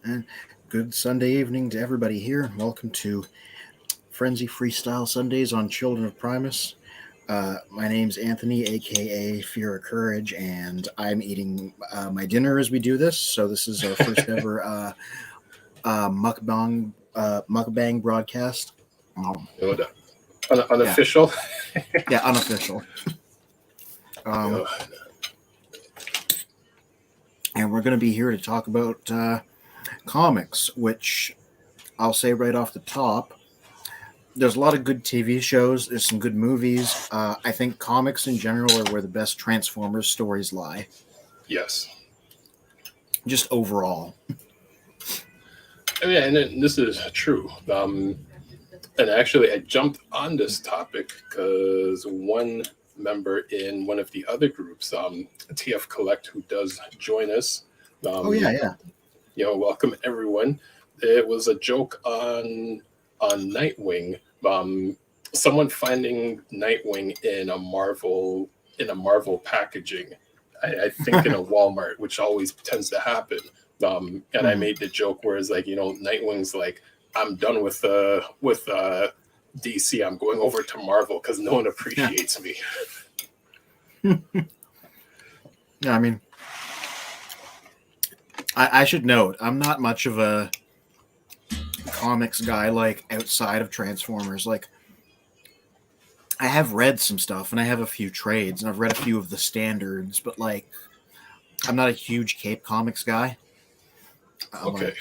And good Sunday evening to everybody here. Welcome to Frenzy Freestyle Sundays on Children of Primus. My name's Anthony, aka Fear of Courage, and I'm eating my dinner as we do this. So this is our first ever mukbang broadcast. You know, the Yeah, unofficial. yeah, unofficial. Um, You and we're going to be here to talk about comics, which I'll say right off the top. There's a lot of good TV shows. There's some good movies. I think comics in general are where the best Transformers stories lie. yes. Just overall. Yeah, and this is true. And actually, I jumped on this topic because one member in one of the other groups, TF Collect, who does join us, Oh um, yeah, yeah. welcome everyone. It was a joke on Nightwing. Someone finding Nightwing in a Marvel packaging. I think in a Walmart, which always tends to happen. And I Mhm. made the joke where it's like, Nightwing's like, I'm done with DC. I'm going over to Marvel because no one Yeah. appreciates me. Yeah. I mean, I should note I'm not much of a comics guy. Like outside of Transformers, like I have read some stuff and I have a few trades and I've read a few of the standards, but like I'm not a huge Cape Comics guy. I'm Okay. like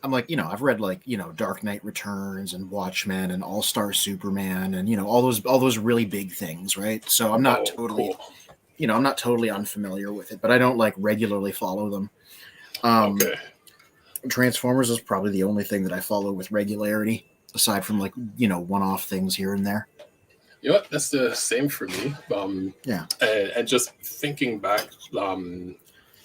I'm like, I've read like, Dark Knight Returns and Watchmen and All Star Superman and all those really big things, right? So Oh, cool. I'm not totally unfamiliar with it, but I don't like regularly follow them. Um Okay. Transformers is probably the only thing that I follow with regularity aside from like, one-off things here and there. You know what? That's the same for me. Yeah. And just thinking back,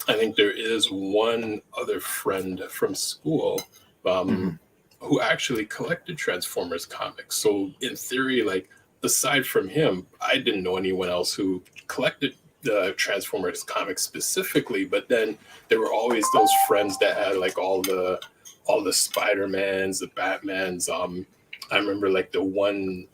I think there is one other friend from school um, Mhm. who actually collected Transformers comics. So in theory, like aside from him, I didn't know anyone else who collected the Transformers comics specifically. But then there were always those friends that had like all the Spider-Mans, the Batmans. I remember like the one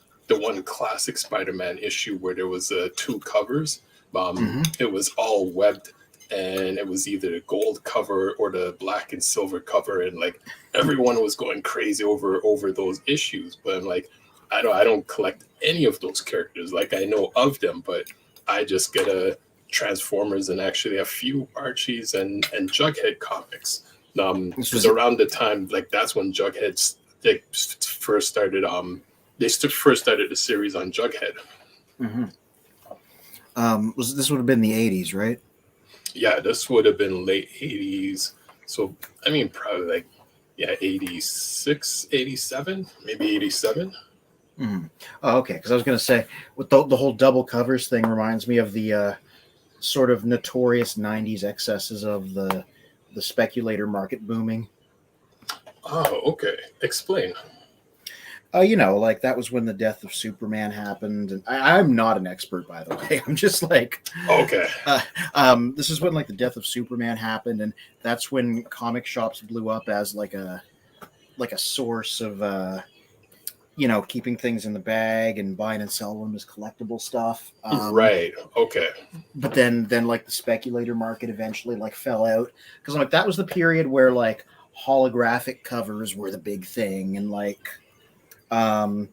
classic Spider-Man issue where there was two covers. Mhm. It was all webbed, and it was either the gold cover or the black and silver cover, and like everyone was going crazy over those issues. But I'm like, I don't collect any of those characters. Like I know of them, but I just get a Transformers and actually a few Archies and Jughead comics. This Because was around the time, like that's when Jughead's they first started. First started the series on Jughead. mhm. Was this would have been the 80s, right? Yeah, this would have been late 80s. So, I mean, probably like, yeah, 86, 87, maybe 87. Mhm. Oh, okay, because I was going to say with the whole double covers thing reminds me of the sort of notorious 90s excesses of the speculator market booming. Oh, okay. Explain. Like that was when the death of Superman happened, and I'm not an expert, by the way. I'm just like, Okay. uh, this is when like the death of Superman happened, and that's when comic shops blew up as like a source of keeping things in the bag and buying and selling them as collectible stuff. Right. Okay. But then like the speculator market eventually like fell out because like that was the period where like holographic covers were the big thing and like um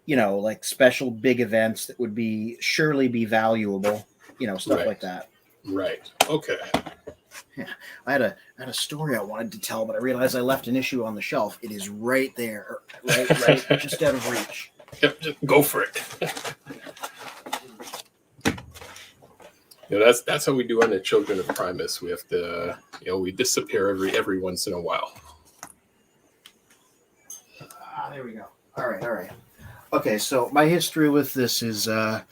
like special big events that would be surely be valuable, stuff Right. like that. Right. Okay. Yeah, I had a story I wanted to tell, but I realized I left an issue on the shelf. It is right there, right, just out of reach. Yep. Just go for it. That's how we do on the Children of Primus. We have to, we disappear every once in a while. There we go. All right. Okay, so my history with this is I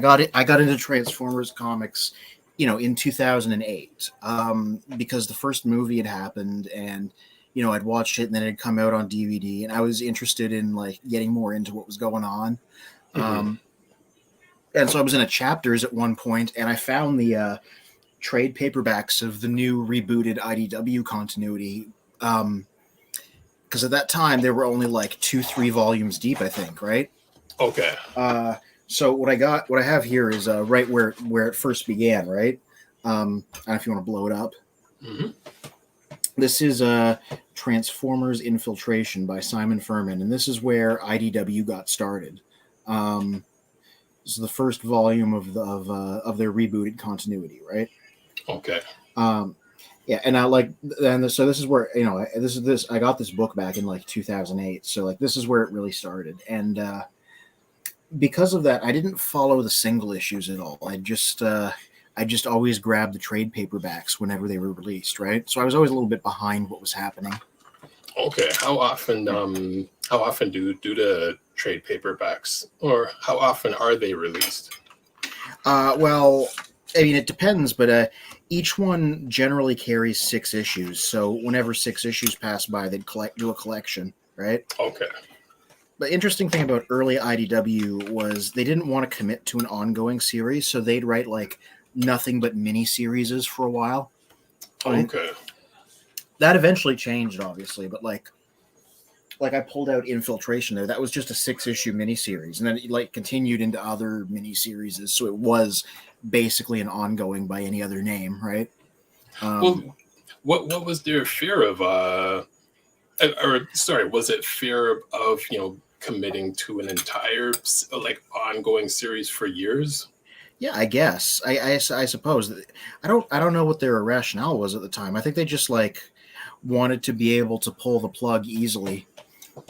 got into Transformers comics, in 2008, because the first movie had happened and I'd watched it and then it had come out on DVD and I was interested in like getting more into what was going on. Hmm. Um, and so I was in a chapters at one point and I found the trade paperbacks of the new rebooted IDW continuity. Because at that time there were only like 2-3 volumes deep, I think, right? Okay. So what I have here is right where it first began, right? I don't know if you want to blow it up. Mm-hmm. This is Transformers Infiltration by Simon Furman, and this is where IDW got started. This is the first volume of their rebooted continuity, right? Okay. Yeah, and so this is where I got this book back in like 2008, so like this is where it really started, and because of that, I didn't follow the single issues at all. I just always grabbed the trade paperbacks whenever they were released, right? So I was always a little bit behind what was happening. Okay. How often do the trade paperbacks, or how often are they released? Well, I mean, it depends, but each one generally carries 6 issues. So whenever 6 issues pass by, they'd do a collection, right? Okay. The interesting thing about early IDW was they didn't want to commit to an ongoing series, so they'd write like nothing but mini-series for a while. Okay. That eventually changed, obviously, but like I pulled out Infiltration there. That was just a 6-issue miniseries, and then it like continued into other miniseries. So it was basically an ongoing by any other name, right? Well, what was their fear of? Was it fear of committing to an entire like ongoing series for years? Yeah, I guess. I suppose. I don't know what their rationale was at the time. I think they just like wanted to be able to pull the plug easily.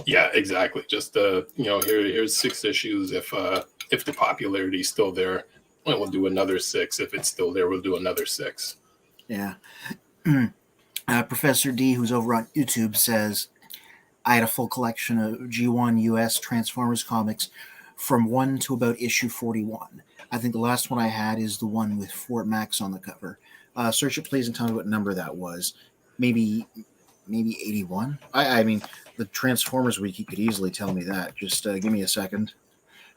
Yeah, exactly. Just here's 6 issues. If the popularity is still there, well, we'll do another 6. If it's still there, we'll do another 6. Yeah. Professor D, who's over on YouTube, says, I had a full collection of G1 US Transformers comics from 1 to about issue 41. I think the last one I had is the one with Fort Max on the cover. Search it, please, and tell me what number that was. Maybe 81? I mean, the Transformers Wiki could easily tell me that. Just give me a second.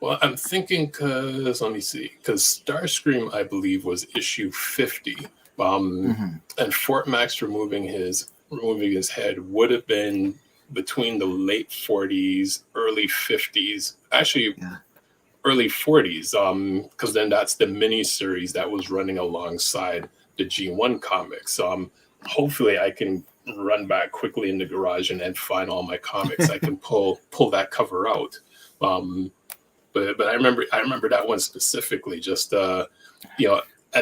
Well, I'm thinking because Starscream, I believe, was issue 50. And Fort Max removing his head would have been between the late 40s, early 50s, actually early 40s, because then that's the mini series that was running alongside the G1 comics. Hopefully I can run back quickly in the garage and find all my comics. I can pull that cover out. But I remember that one specifically, just at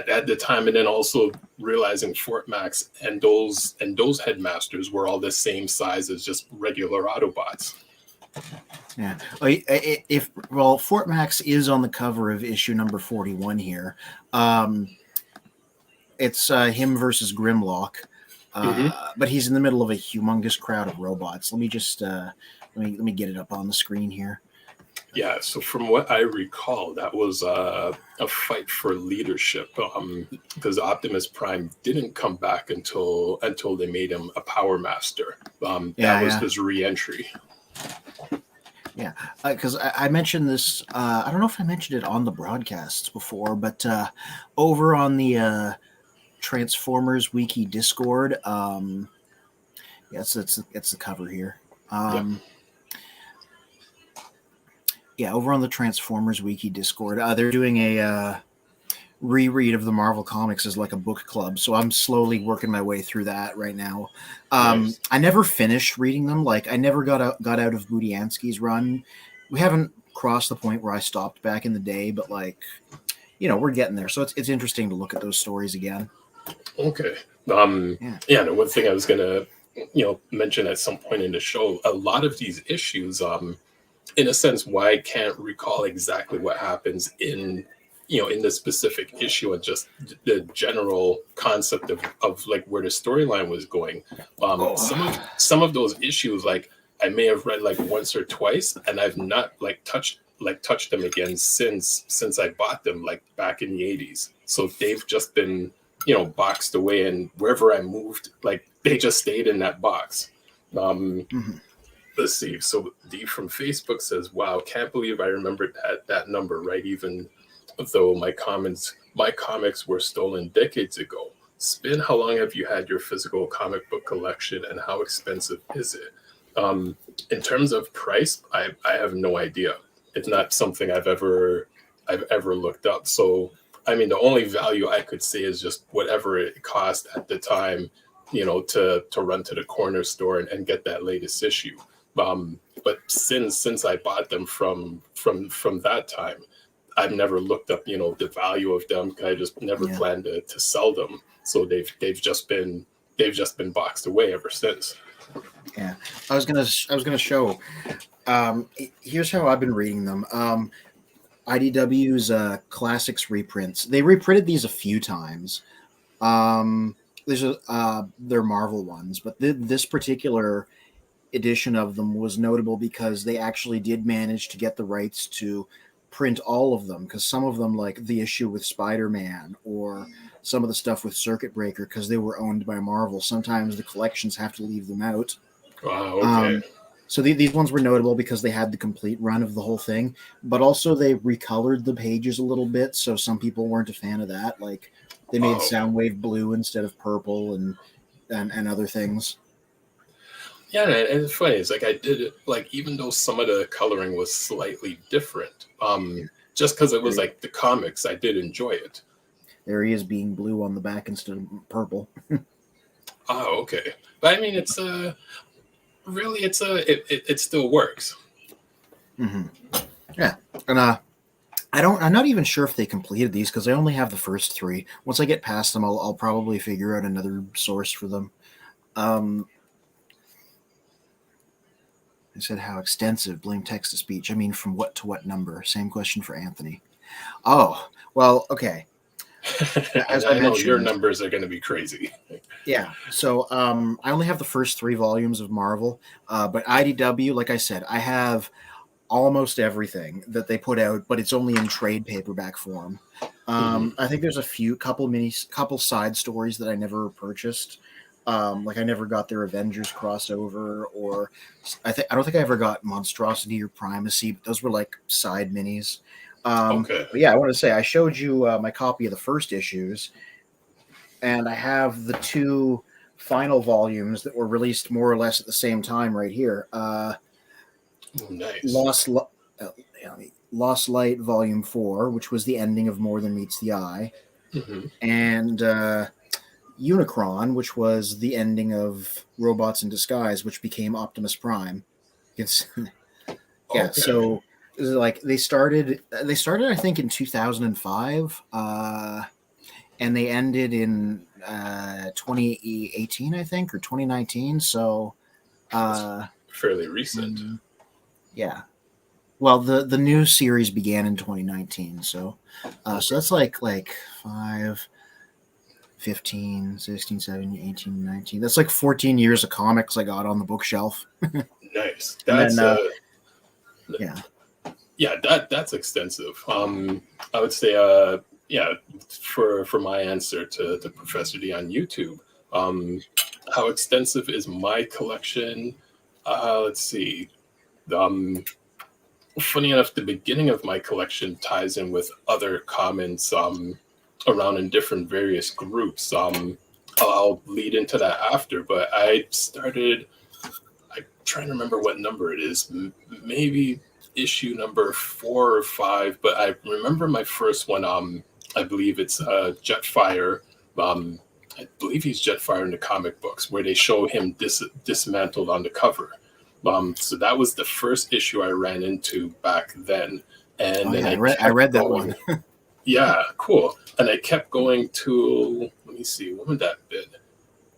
the time, and then also realizing Fort Max and those headmasters were all the same size as just regular Autobots. Yeah. Fort Max is on the cover of issue number 41 here. It's him versus Grimlock, but he's in the middle of a humongous crowd of robots. Let me just let me get it up on the screen here. Yeah, so from what I recall, that was a fight for leadership, because Optimus Prime didn't come back until they made him a Power Master. That was his re-entry. Yeah, because I mentioned this. I don't know if I mentioned it on the broadcasts before, but over on the Transformers Wiki Discord, it's the cover here. Yeah, over on the Transformers Wiki Discord, they're doing a reread of the Marvel Comics as like a book club. So I'm slowly working my way through that right now. Nice. I never finished reading them. Like I never got out of Budiansky's run. We haven't crossed the point where I stopped back in the day, but like, we're getting there. So it's interesting to look at those stories again. Okay. The one thing I was gonna mention at some point in the show, a lot of these issues, in a sense, why I can't recall exactly what happens in the specific issue and just the general concept of like where the storyline was going. Some of those issues, like I may have read like once or twice, and I've not touched them again since I bought them like back in the 80s. So they've just been boxed away, and wherever I moved, like they just stayed in that box. Let's see. So D from Facebook says, "Wow, can't believe I remembered that number, right? Even though my comics were stolen decades ago." Spin, how long have you had your physical comic book collection, and how expensive is it? In terms of price, I have no idea. It's not something I've ever looked up. So I mean, the only value I could say is just whatever it cost at the time, to run to the corner store and get that latest issue. But since I bought them from that time, I've never looked up, the value of them. I just never Yeah. planned to sell them. So they've just been boxed away ever since. Yeah. I was gonna show. Here's how I've been reading them. IDW's classics reprints. They reprinted these a few times. These are they're Marvel ones, but this particular edition of them was notable because they actually did manage to get the rights to print all of them. Because some of them, like the issue with Spider-Man or some of the stuff with Circuit Breaker, because they were owned by Marvel, sometimes the collections have to leave them out. Wow. Okay. Um, so these ones were notable because they had the complete run of the whole thing, but also they recolored the pages a little bit, so some people weren't a fan of that. Like they made Oh. Soundwave blue instead of purple, and other things. Yeah, and it's funny. It's like I did it, like even though some of the coloring was slightly different, just because it was like the comics, I did enjoy it. There he is being blue on the back instead of purple. Oh, okay. But I mean, it's really, it still works. Hmm. Yeah, and I'm not even sure if they completed these because I only have the first three. Once I get past them, I'll probably figure out another source for them. Um, I said how extensive. Blame text to speech. I mean, from what to what number? Same question for Anthony. Oh, well, okay. And As I I know your mentioned, numbers are going to be crazy. yeah. So I only have the first three volumes of Marvel, but IDW, like I said, I have almost everything that they put out, but it's only in trade paperback form. Mhm. I think there's couple side stories that I never purchased. Like I never got their Avengers crossover, or I don't think I ever got Monstrosity or Primacy, but those were like side minis. Okay. But yeah, I want to say I showed you my copy of the first issues, and I have the two final volumes that were released more or less at the same time right here. Ooh, nice. Lost Li- uh, Lost Light Volume 4, which was the ending of More Than Meets the Eye, Hmm. and Unicron, which was the ending of Robots in Disguise, which became Optimus Prime. It's yeah, Okay. so it was like they started I think in 2005, and they ended in 2018, I think, or 2019. So That's uh, fairly recent. yeah. Well, the new series began in 2019, so Okay. that's like 5, 15, 16, 17, 18, 19. That's like 14 years of comics I got on the bookshelf. Nice. And then That's yeah. yeah, that's extensive. I would say yeah, for my answer to Professor D on YouTube. How extensive is my collection? Let's see. Um, Funny enough, the beginning of my collection ties in with other comments around in different various groups. I'll lead into that after, but I'm trying to remember what number it is. Maybe issue number 4 or 5, but I remember my first one. I believe it's Jetfire. Um, I believe he's Jetfire in the comic books, where they show him dismantled on the cover. So that was the first issue I ran into back then, Oh and then yeah, I I kept read that going. one. Yeah, cool. And I kept going to, let me see, what would that been?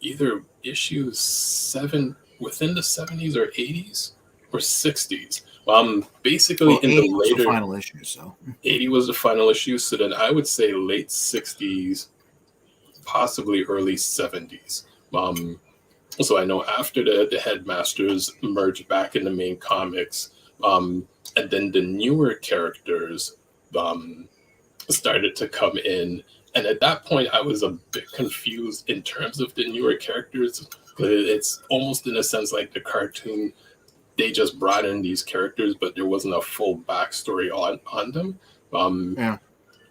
Either issue 7 within the 70s or 80s or 60s. Basically Well, in the 80 was the later final issue, so 80 was the final issue, so then I would say late 60s, possibly early 70s. Um, so I know after the headmasters merged back in the main comics, and then the newer characters um, started to come in. And at that point, I was a bit confused in terms of the newer characters. It's almost in a sense like the cartoon, they just brought in these characters, but there wasn't a full backstory on them. Um, yeah.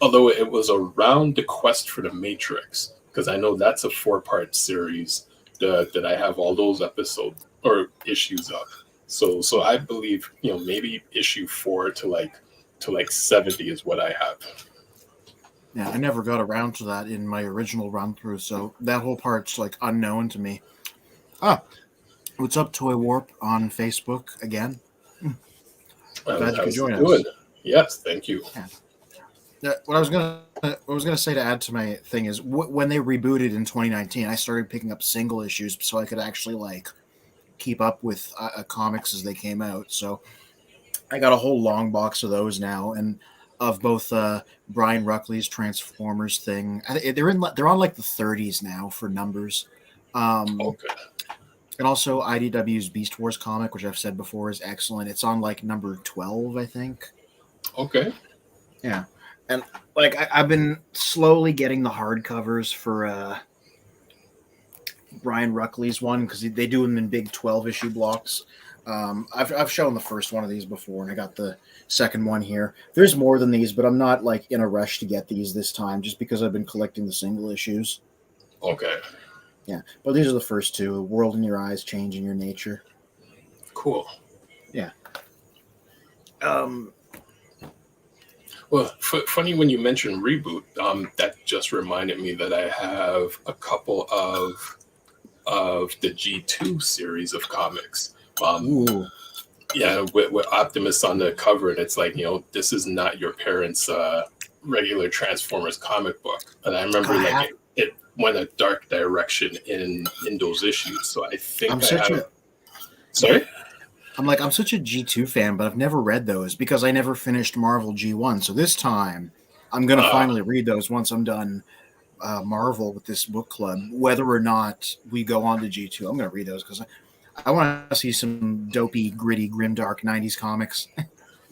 Although it was around the quest for the Matrix, because I know that's a 4-part series that I have all those episodes or issues of. So I believe, maybe issue 4 to like 70 is what I have. Yeah, I never got around to that in my original run through, so that whole part's like unknown to me. Ah, what's up, Toy Warp on Facebook again? Glad you could How's join it doing? us. Yes, thank you. Yeah. What I was gonna say to add to my thing is when they rebooted in 2019, I started picking up single issues so I could actually like keep up with comics as they came out. So I got a whole long box of those now, and of both Brian Ruckley's Transformers thing. They're on like the 30s now for numbers. Um, Okay. and also IDW's Beast Wars comic, which I've said before is excellent. It's on like number 12, I think. Okay. Yeah, and like I've been slowly getting the hardcovers for Brian Ruckley's one because they do them in big 12 issue blocks. I've shown the first one of these before, and I got the second one here. There's more than these, but I'm not like in a rush to get these this time, just because I've been collecting the single issues. Okay. Yeah, but these are the first two: "World in Your Eyes, Change in Your Nature." Cool. Yeah. Um. Well, funny when you mentioned reboot. That just reminded me that I have a couple of the G2 series of comics. Ooh. Yeah, with Optimus on the cover, and it's like, this is not your parents' regular Transformers comic book. And I remember like it went a dark direction in those issues. So I think I'm such a sorry. I'm such a G2 fan, but I've never read those because I never finished Marvel G1. So this time, I'm gonna finally read those once I'm done Marvel with this book club. Whether or not we go on to G2, I'm gonna read those because I want to see some dopey, gritty, grimdark '90s comics.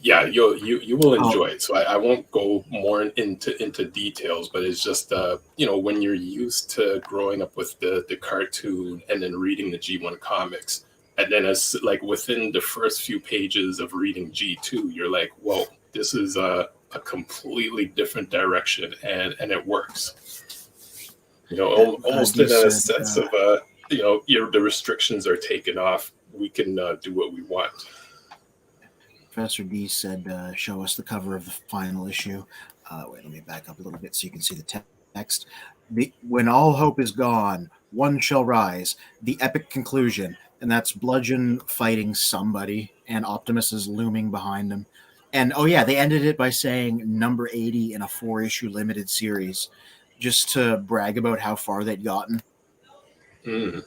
Yeah, you will enjoy it. So I won't go more into details, but it's just when you're used to growing up with the cartoon and then reading the G1 comics, and then as like within the first few pages of reading G2, you're like, whoa, this is a completely different direction, and it works. Almost in a sense of the restrictions are taken off. We can do what we want. Professor D said, show us the cover of the final issue. Wait, let me back up a little bit so you can see the text. When all hope is gone, one shall rise. The epic conclusion. And that's Bludgeon fighting somebody, and Optimus is looming behind him. And oh yeah, they ended it by saying number 80 in a 4-issue limited series, just to brag about how far they'd gotten. Mm.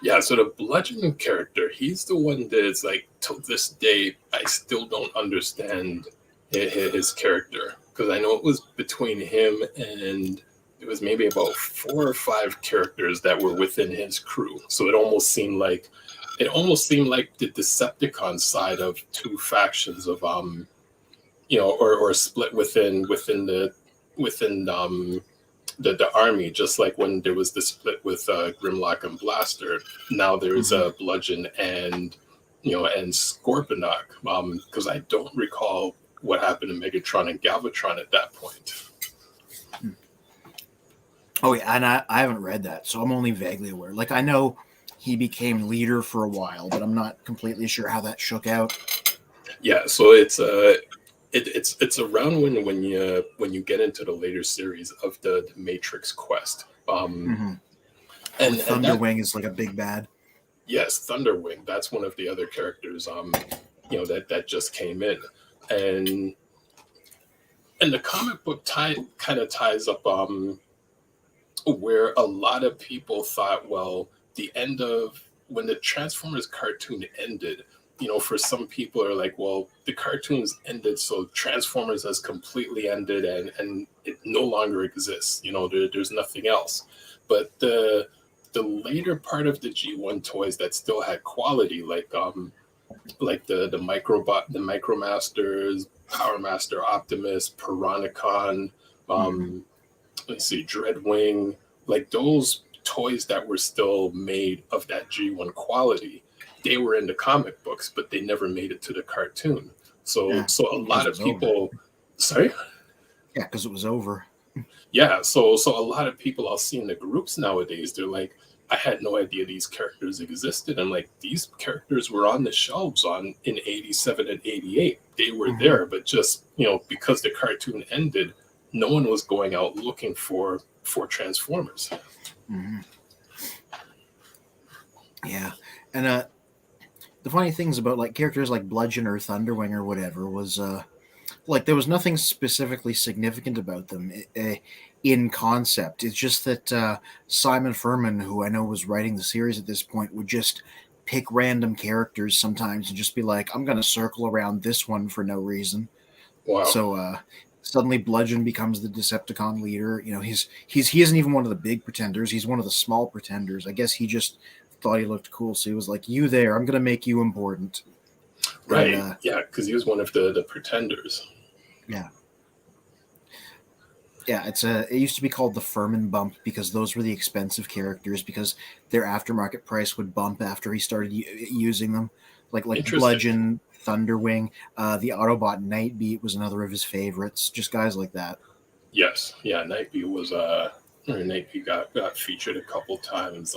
Yeah, so the Bludgeon character, he's the one that is like, to this day, I still don't understand his character. Because I know it was between him and it was maybe about 4 or 5 characters that were within his crew. So it almost seemed like the Decepticon side of 2 factions of or split within the army, just like when there was the split with Grimlock and Blaster. Now there's Bludgeon and and Scorponok. Because I don't recall what happened to Megatron and Galvatron at that point. Oh yeah, and I haven't read that, so I'm only vaguely aware. Like I know he became leader for a while, but I'm not completely sure how that shook out. Yeah, so it's around when you get into the later series of the Matrix Quest. And Thunderwing is like a big bad. Yes, Thunderwing. That's one of the other characters. That just came in, and the comic book kind of ties up where a lot of people thought, well, the end of when the Transformers cartoon ended. For some people are like, well, the cartoons ended, so Transformers has completely ended and it no longer exists. There's nothing else. But the later part of the G1 toys that still had quality, like the Microbot, the Micromasters, Power Master Optimus, Piranacon, let's see, Dreadwing, like those toys that were still made of that G1 quality, they were in the comic books, but they never made it to the cartoon. So a lot of people, sorry? Yeah, because it was over. Yeah, so a lot of people I'll see in the groups nowadays, they're like, I had no idea these characters existed. I'm like, these characters were on the shelves on in 87 and 88. They were Hmm. there, but just, because the cartoon ended, no one was going out looking for Transformers. Hmm. Yeah, and the funny things about like characters like Bludgeon or Thunderwing or whatever was like there was nothing specifically significant about them in concept. It's just that Simon Furman, who I know was writing the series at this point, would just pick random characters sometimes and just be like, "I'm going to circle around this one for no reason." Wow. So suddenly, Bludgeon becomes the Decepticon leader. He isn't even one of the big pretenders. He's one of the small pretenders. I guess he just thought he looked cool, so he was like, "You there? I'm going to make you important." And Right. Yeah, because he was one of the pretenders. yeah. Yeah, it used to be called the Furman bump because those were the expensive characters because their aftermarket price would bump after he started using them. Like Interesting. Bludgeon, Thunderwing, the Autobot Nightbeat was another of his favorites. Just guys like that. Yes. Yeah, Nightbeat got featured a couple times.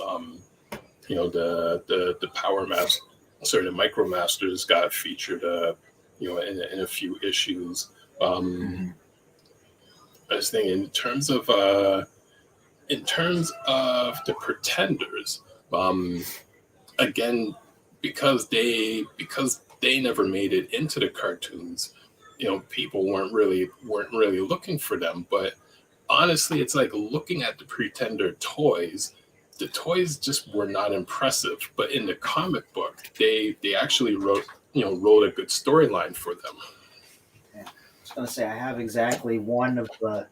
The Power Master, sorry, the Micro Masters got featured, in a few issues. Hmm. I was thinking in terms of the Pretenders, um, again, because they never made it into the cartoons, people weren't really looking for them. But honestly, it's like looking at the Pretender toys. The toys just were not impressive, but in the comic book, they actually wrote a good storyline for them. Yeah. I was going to say, I have exactly one of the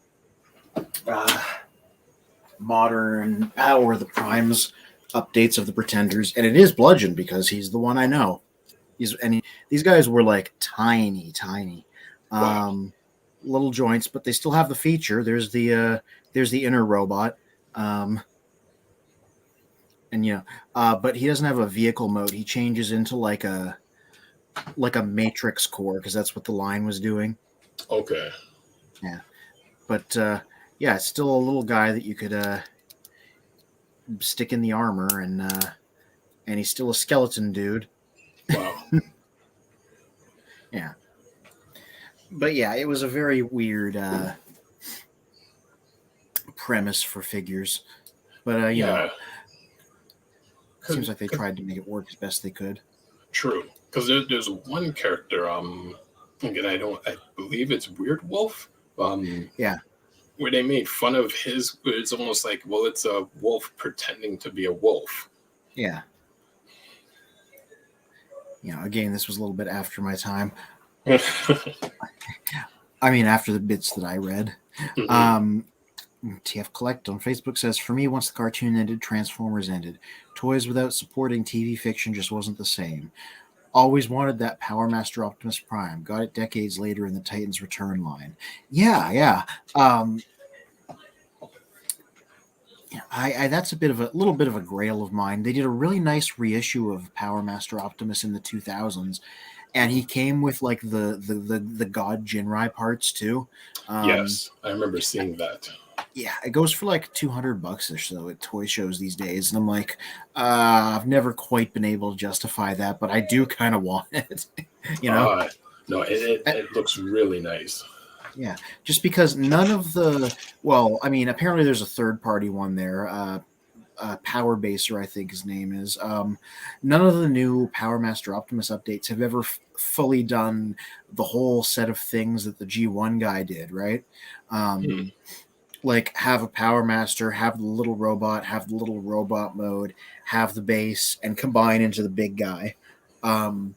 uh, modern Power of the Primes updates of the Pretenders, and it is Bludgeon because he's the one I know. These guys were like tiny, tiny, Wow. um, little joints, but they still have the feature. There's the inner robot, um, and but he doesn't have a vehicle mode. He changes into like a matrix core because that's what the line was doing. Okay. Yeah, but yeah, it's still a little guy that you could stick in the armor, and he's still a skeleton dude. Wow. Yeah, but yeah, it was a very weird premise for figures. But Yeah. seems like they 'Cause tried to make it work as best they could. True, because there's one character. Again, I believe it's Weird Wolf. Yeah, Where they made fun of his. It's almost like, well, it's a wolf pretending to be a wolf. yeah. Again, this was a little bit after my time. I mean, after the bits that I read. Hmm. Um, TF Collect on Facebook says, "For me, once the cartoon ended, Transformers ended. Toys without supporting TV fiction just wasn't the same. Always wanted that Power Master Optimus Prime. Got it decades later in the Titans Return line." Yeah, yeah. Um, yeah, I that's a little bit of a grail of mine. They did a really nice reissue of Power Master Optimus in the 2000s, and he came with like the God Jinrai parts too. Um, Yes, I remember seeing that. yeah, it goes for like $200 or so at toy shows these days, and I'm like, I've never quite been able to justify that, but I do kind of want it, you know. No, it looks really nice. Yeah, just because none of well, I mean, apparently there's a third party one there. Power Baser, I think his name is. None of the new Power Master Optimus updates have ever fully done the whole set of things that the G1 guy did, right? Hmm. Like have a Power Master, have the little robot, have the little robot mode, have the base, and combine into the big guy. Um,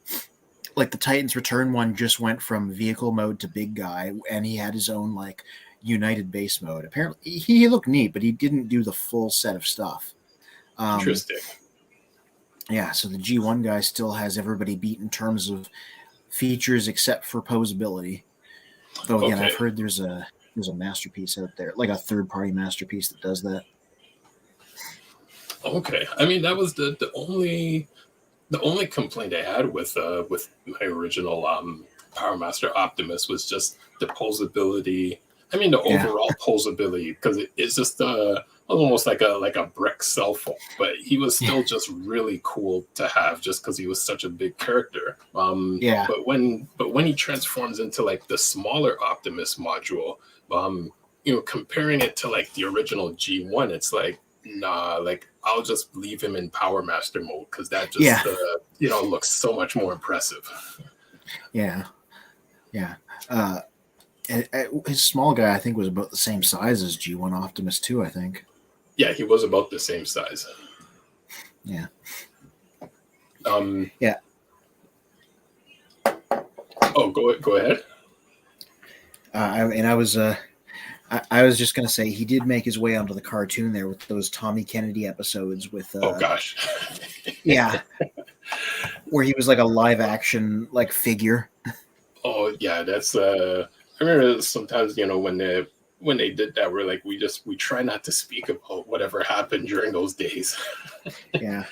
like the Titans Return one just went from vehicle mode to big guy, and he had his own like united base mode. Apparently, he looked neat, but he didn't do the full set of stuff. Um, Interesting. yeah, so the G1 guy still has everybody beat in terms of features except for posability. Though again, Okay. I've heard there's a masterpiece out there, like a third party masterpiece that does that. Okay. I mean, that was the only complaint I had with my original Power Master Optimus was just the posability. I mean, the Yeah. overall posability, because it's just almost like a brick cell phone, but he was still just really cool to have, just because he was such a big character. Yeah. But when he transforms into like the smaller Optimus module, comparing it to like the original G1, it's like, nah, like I'll just leave him in Power Master mode, because that Yeah. just looks so much more impressive. Yeah. Yeah. His small guy, I think, was about the same size as G1 Optimus too, I think. Yeah, he was about the same size. Yeah. Yeah. Oh, go ahead. I was just gonna say he did make his way onto the cartoon there with those Tommy Kennedy episodes with Oh gosh. yeah, where he was like a live action like figure. Oh yeah, that's I remember sometimes, when they did that, we're like, we try not to speak about whatever happened during those days. Yeah.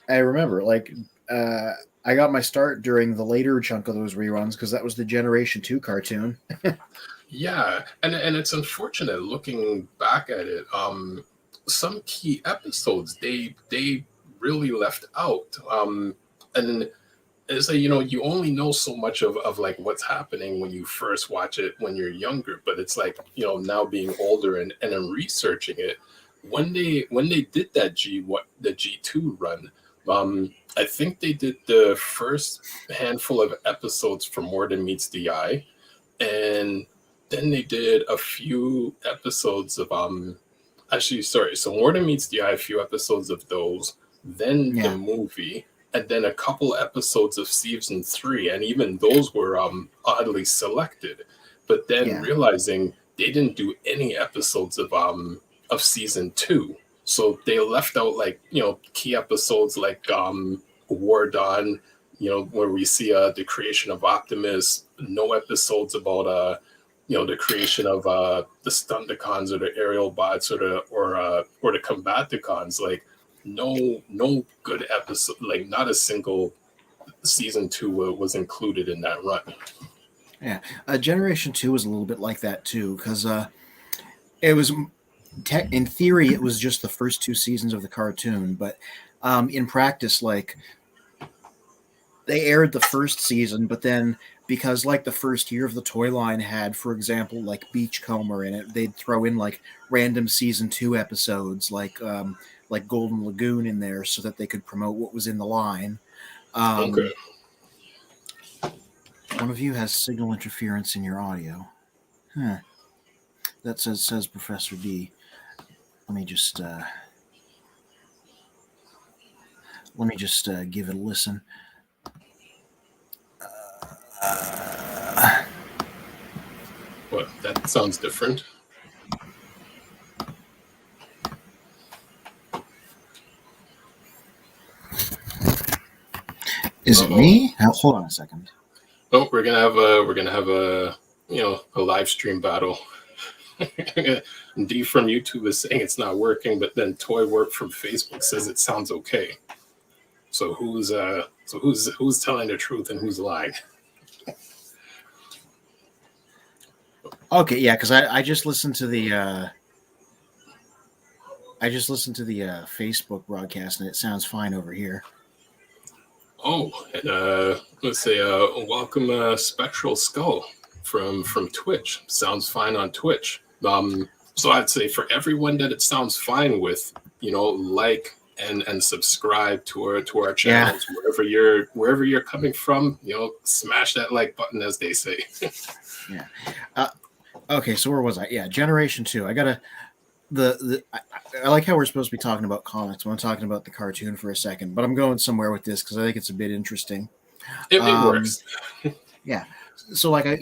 I remember I got my start during the later chunk of those reruns because that was the Generation 2 cartoon. Yeah, and it's unfortunate looking back at it. Some key episodes they really left out. And it's like, you only know so much of like what's happening when you first watch it when you're younger, but it's like, now being older and I'm researching it, when they did that the G2 run, I think they did the first handful of episodes for More Than Meets the Eye, and then they did a few episodes of actually, sorry, so More Than Meets the Eye, a few episodes of those, then the Yeah. movie, and then a couple episodes of season 3, and even those were oddly selected. But then Yeah. realizing they didn't do any episodes of season 2, so they left out like key episodes like War Dawn, where we see the creation of Optimus. No episodes about the creation of the Stunticons or the aerial bots or the Combaticons. Like no good episode, like not a single season 2 was included in that run. Yeah. Generation 2 was a little bit like that too because it was in theory it was just the first 2 seasons of the cartoon, but in practice, like they aired the first season, but then because like the first year of the toy line had, for example, like Beachcomber in it, they'd throw in like random season 2 episodes like Golden Lagoon in there so that they could promote what was in the line. Okay. One of you has signal interference in your audio. Huh. That says Professor D. Let me just give it a listen. What? That sounds different. Is it me? Hold on a second. Oh, we're gonna have a a live stream battle. D from YouTube is saying it's not working, but then Toy Work from Facebook says it sounds okay. So who's telling the truth and who's lying? Okay, yeah, because I just listened to the Facebook broadcast and it sounds fine over here. Oh, and let's say welcome Spectral Skull from Twitch. Sounds fine on Twitch. So I'd say for everyone that it sounds fine with, like and subscribe to our channels, yeah. wherever you're coming from, smash that like button, as they say. Yeah. Okay, so where was I? Yeah, Generation 2. I gotta I like how we're supposed to be talking about comics when I'm talking about the cartoon for a second, but I'm going somewhere with this because I think it's a bit interesting. It works. Yeah. So they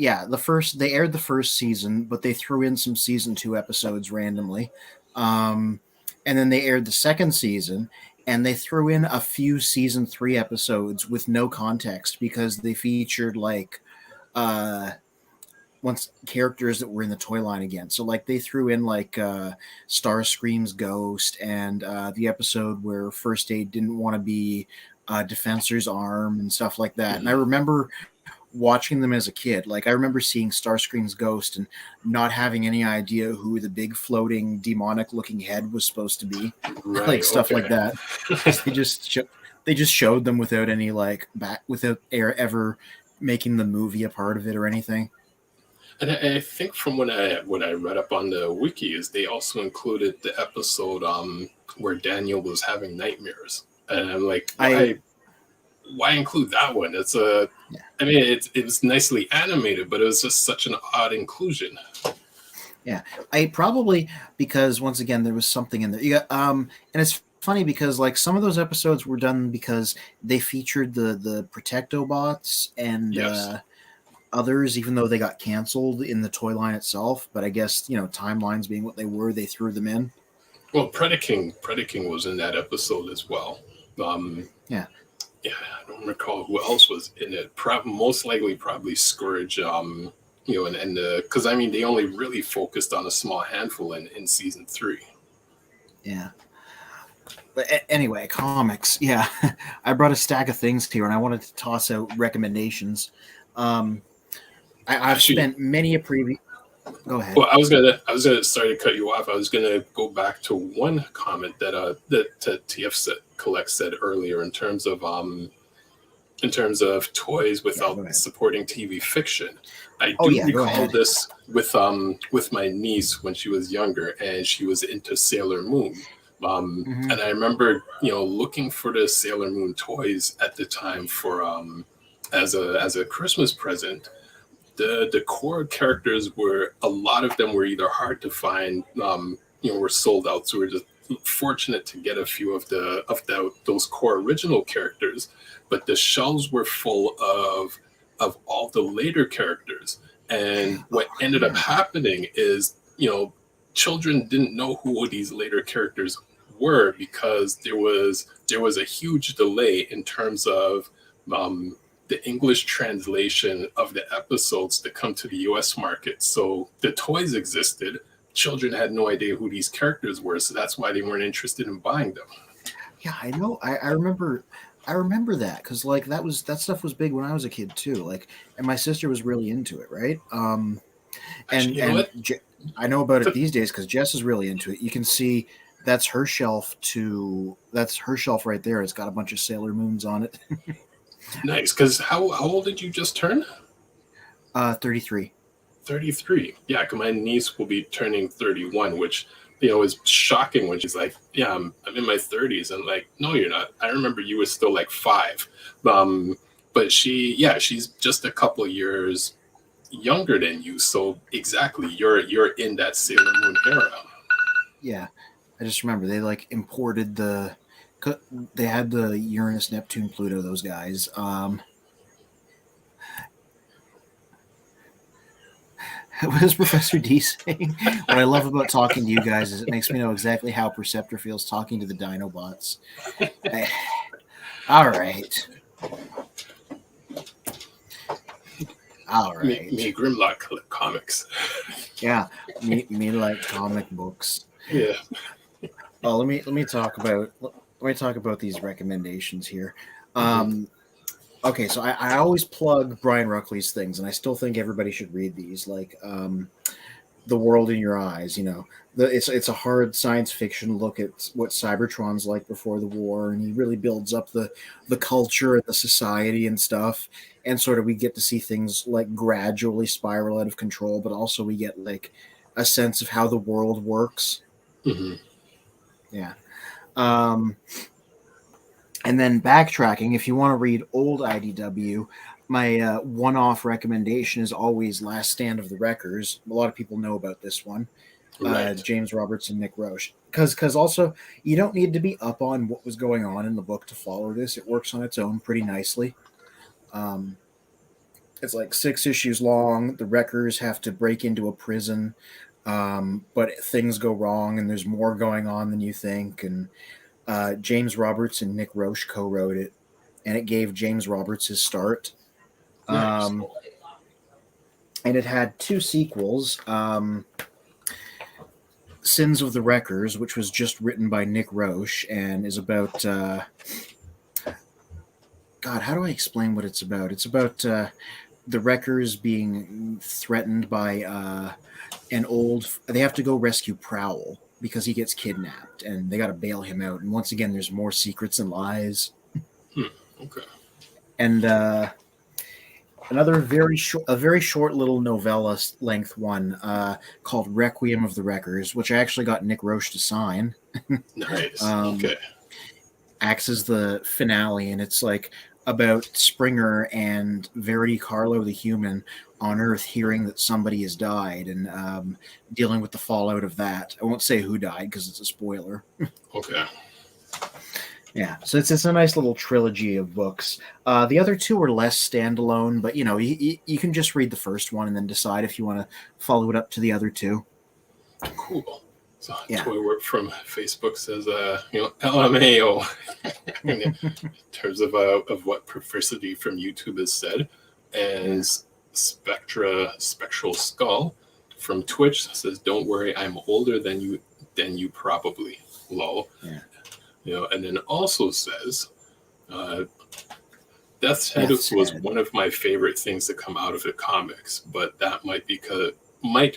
aired the first season, but they threw in some season 2 episodes randomly. And then they aired the second season and they threw in a few season 3 episodes with no context because they featured like once characters that were in the toy line again. So like they threw in like Starscream's ghost and the episode where First Aid didn't want to be Defensor's arm and stuff like that. Mm-hmm. And I remember watching them as a kid. Like I remember seeing Starscream's ghost and not having any idea who the big floating demonic looking head was supposed to be, like Right. stuff like Okay. that. Because they just showed them without any without ever making the movie a part of it or anything. And I think from what I read up on the wiki is they also included the episode where Daniel was having nightmares, and I'm like, I why include that one? It's a, Yeah. I mean, it was nicely animated, but it was just such an odd inclusion. Yeah, I probably because once again there was something in there. Yeah, and it's funny because like some of those episodes were done because they featured the Protectobots and Yes. others, even though they got canceled in the toy line itself. But I guess timelines being what they were, they threw them in. Well, Predaking was in that episode as well. Um, Yeah. yeah, I don't recall who else was in it. Most likely, probably Scourge. And because I mean, they only really focused on a small handful in season 3. Yeah. But anyway, comics. Yeah, I brought a stack of things here, and I wanted to toss out recommendations. Um, I've Actually, spent many a previous. Go ahead. well, I was gonna sorry to cut you off. I was gonna go back to one comment that TF Collect said earlier in terms of toys Yeah, go without ahead. supporting TV fiction. I Oh do yeah, go recall ahead. this with my niece when she was younger and she was into Sailor Moon. Hmm. And I remember, looking for the Sailor Moon toys at the time for as a Christmas present. The core characters were a lot of them were either hard to find, were sold out. So we're just fortunate to get a few of those core original characters, but the shelves were full of all the later characters. And what ended up Yeah. happening is, children didn't know who these later characters were because there was a huge delay in terms of the English translation of the episodes to come to the US market. So the toys existed. Children had no idea who these characters were, so that's why they weren't interested in buying them. Yeah, I know. I remember. I remember that because like that stuff was big when I was a kid too. Like, and my sister was really into it, right? Actually, you know And what? I know about it these days because Jess is really into it. You can see that's her shelf to that's her shelf right there. It's got a bunch of Sailor Moons on it. Nice, because how old did you just turn? 33. 33. Yeah, 'cause my niece will be turning 31, which, is shocking when she's like, yeah, I'm in my 30s. I'm like, no, you're not. I remember you were still like 5. But she's just a couple of years younger than you. So exactly, you're in that Sailor Moon era. Yeah, I just remember they like imported they had the Uranus, Neptune, Pluto. Those guys. What is Professor D saying? What I love about talking to you guys is it makes me know exactly how Perceptor feels talking to the Dinobots. All right. All right. Me Grimlock collect comics. Yeah, me like comic books. Yeah. Oh, let me talk about these recommendations here. Mhm. Okay, so I always plug Brian Ruckley's things, and I still think everybody should read these. Like The World in Your Eyes. It's a hard science fiction look at what Cybertron's like before the war, and he really builds up the culture and the society and stuff. And sort of we get to see things like gradually spiral out of control, but also we get like a sense of how the world works. Mhm. Yeah. Um, and then backtracking, if you want to read old IDW, my one-off recommendation is always Last Stand of the Wreckers. A lot of people know about this one. Right. James Roberts and Nick Roche. Because also you don't need to be up on what was going on in the book to follow this. It works on its own pretty nicely. Um, it's like 6 issues long. The Wreckers have to break into a prison, but things go wrong, and there's more going on than you think. And James Roberts and Nick Roche co-wrote it, and it gave James Roberts his start. Nice. Um, and it had 2 sequels. Sins of the Wreckers, which was just written by Nick Roche and is about God. How do I explain what it's about? It's about the Wreckers being threatened by they have to go rescue Prowl because he gets kidnapped, and they got to bail him out. And once again, there's more secrets and lies. Okay. And another a very short little novella length one called Requiem of the Wreckers, which I actually got Nick Roche to sign. Nice. Okay. Acts as the finale, and it's like about Springer and Verity Carlo the human on Earth hearing that somebody has died, and dealing with the fallout of that. I won't say who died because it's a spoiler. Okay. Yeah, so it's a nice little trilogy of books. The other two are less standalone, but you can just read the first one and then decide if you want to follow it up to the other two. Cool. So Yeah. Toy Work from Facebook says, LMAO in terms of what Perversity from YouTube has said, and Spectral Skull from Twitch says, "Don't worry, I'm older than you probably." Lol. Yeah. And then also says, Death's Head was one of my favorite things to come out of the comics, but that might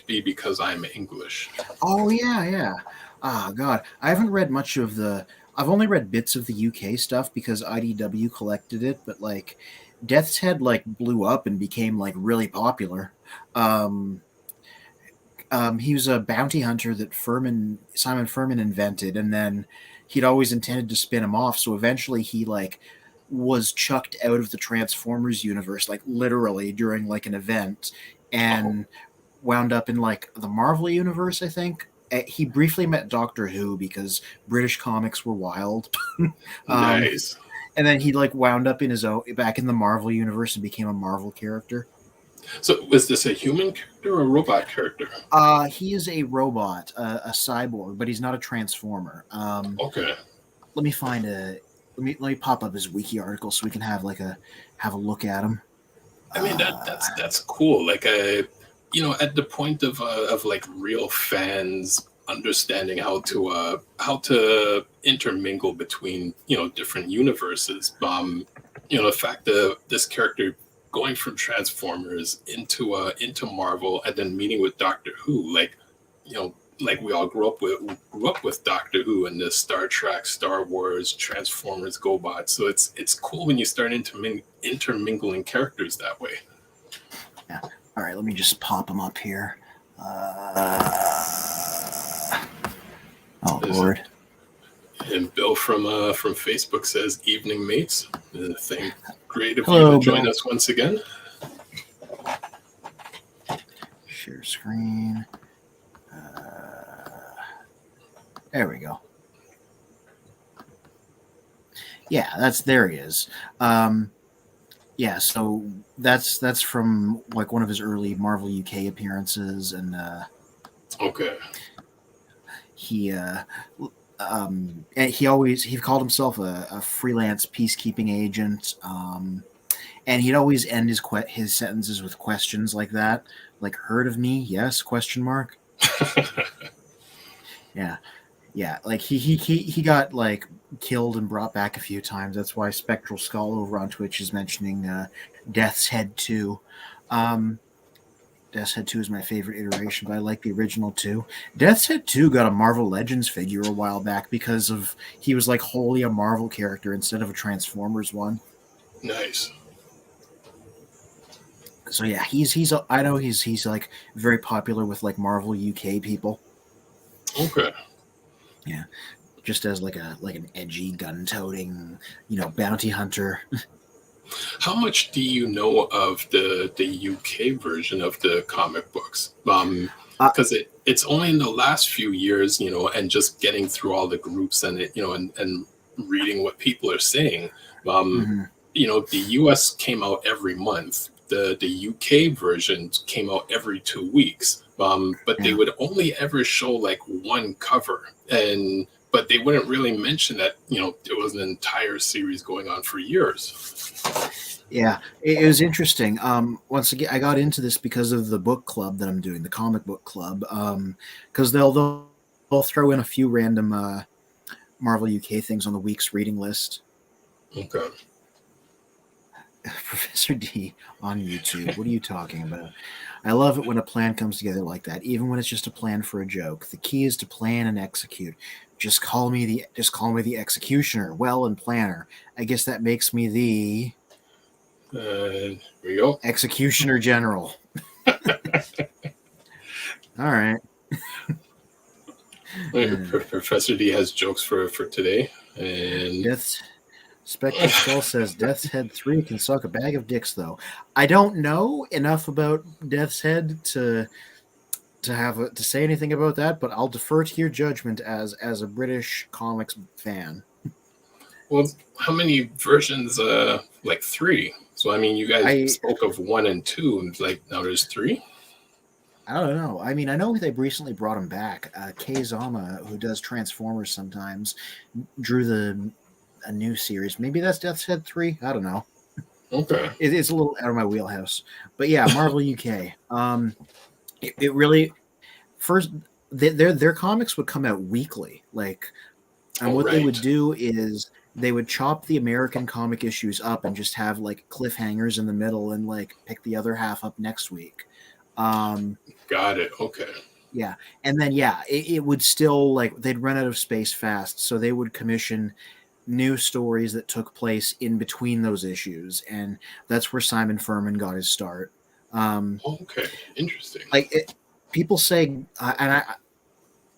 be because I'm English. Oh yeah. Oh god, I haven't read much of I've only read bits of the UK stuff because IDW collected it, but like Death's Head like blew up and became like really popular. He was a bounty hunter that Simon Furman invented, and then he'd always intended to spin him off. So eventually, he like was chucked out of the Transformers universe, like literally during like an event, and wound up in like the Marvel universe. I think he briefly met Doctor Who because British comics were wild. Nice. And then he like wound up in his own back in the Marvel universe and became a Marvel character. So was this a human character or a robot character? He is a robot, a cyborg, but he's not a transformer. Okay. Let me find let me pop up his wiki article so we can have a look at him. I mean that's cool. Like at the point of like real fans understanding how to intermingle between different universes. The fact that this character going from Transformers into Marvel and then meeting with Doctor Who, like we all grew up with Doctor Who and the Star Trek, Star Wars, Transformers, GoBots. So it's cool when you start intermingling characters that way. Yeah. All right, let me just pop them up here. Lord. And Bill from Facebook says, "Evening, mates." Great of Hello, you to join Bill. us once again. Share screen. There we go. Yeah, there he is. Yeah, so that's from like one of his early Marvel UK appearances, and Okay. he called himself a freelance peacekeeping agent, and he'd always end his sentences with questions like that, like "Heard of me? Yes?" ? Yeah, like he got like killed and brought back a few times. That's why Spectral Skull over on Twitch is mentioning Death's Head 2. Death's Head 2 is my favorite iteration, but I like the original too. Death's Head 2 got a Marvel Legends figure a while back because he was like wholly a Marvel character instead of a Transformers one. Nice. So yeah, I know he's like very popular with like Marvel UK people. Okay. Yeah, just as like an edgy gun-toting, bounty hunter. How much do you know of the UK version of the comic books? Because it's only in the last few years, and just getting through all the groups and and reading what people are saying. The US came out every month. The UK version came out every 2 weeks. But they would only ever show like one cover, but they wouldn't really mention that it was an entire series going on for years. Yeah, it was interesting. Once again, I got into this because of the book club that I'm doing, the comic book club. Because they'll throw in a few random Marvel UK things on the week's reading list. Okay. Professor D on YouTube. What are you talking about? I love it when a plan comes together like that, even when it's just a plan for a joke. The key is to plan and execute. Just call me the executioner, well, and planner. I guess that makes me the Here we go. executioner general. All right. Professor D has jokes for today, and Death's Spectral Skull says Death's Head 3 can suck a bag of dicks, though. I don't know enough about Death's Head to say anything about that, but I'll defer to your judgment as a British comics fan. well, how many versions? Like 3. So I mean, you guys I spoke of 1 and 2, and like now there's 3. I don't know. I mean, I know they've recently brought him back. Kei Zama, who does Transformers sometimes, drew a new series. Maybe that's Death's Head 3. I don't know. Okay. It's a little out of my wheelhouse. But yeah, Marvel UK. It really first their comics would come out weekly, like, and what they would Right. do is they would chop the American comic issues up and just have like cliffhangers in the middle and like pick the other half up next week. Um, Got it. Okay. yeah, and then yeah, it would still, like, they'd run out of space fast, so they would commission new stories that took place in between those issues, and that's where Simon Furman got his start. Um, Okay. Interesting. like it, people say, and I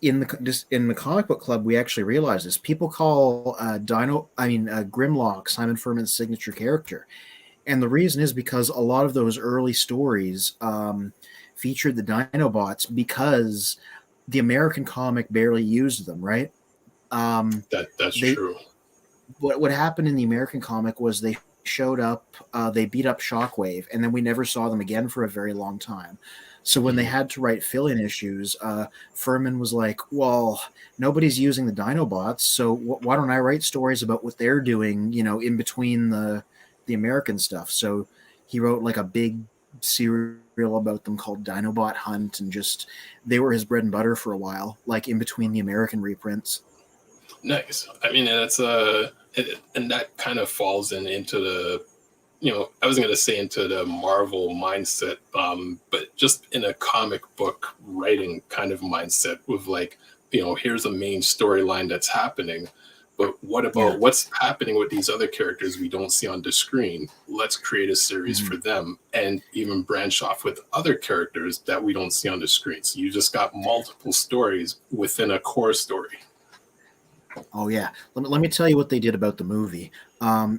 in the comic book club, we actually realize this. People call Grimlock Simon Furman's signature character, and the reason is because a lot of those early stories featured the Dinobots because the American comic barely used them. Right? That's They true. what happened in the American comic was they showed up, they beat up Shockwave, and then we never saw them again for a very long time. So when they Mhm. had to write fill-in issues, Furman was like, "Well, nobody's using the Dinobots, so why don't I write stories about what they're doing? In between the American stuff." So he wrote like a big serial about them called Dinobot Hunt, and just they were his bread and butter for a while, like in between the American reprints. Nice. I mean, and that kind of falls into the, I wasn't going to say into the Marvel mindset, but just in a comic book writing kind of mindset with like, here's a main storyline that's happening, but what Yeah. about what's happening with these other characters we don't see on the screen? Let's create a series Mhm. for them and even branch off with other characters that we don't see on the screen. So you just got multiple stories within a core story. Oh yeah, let me tell you what they did about the movie.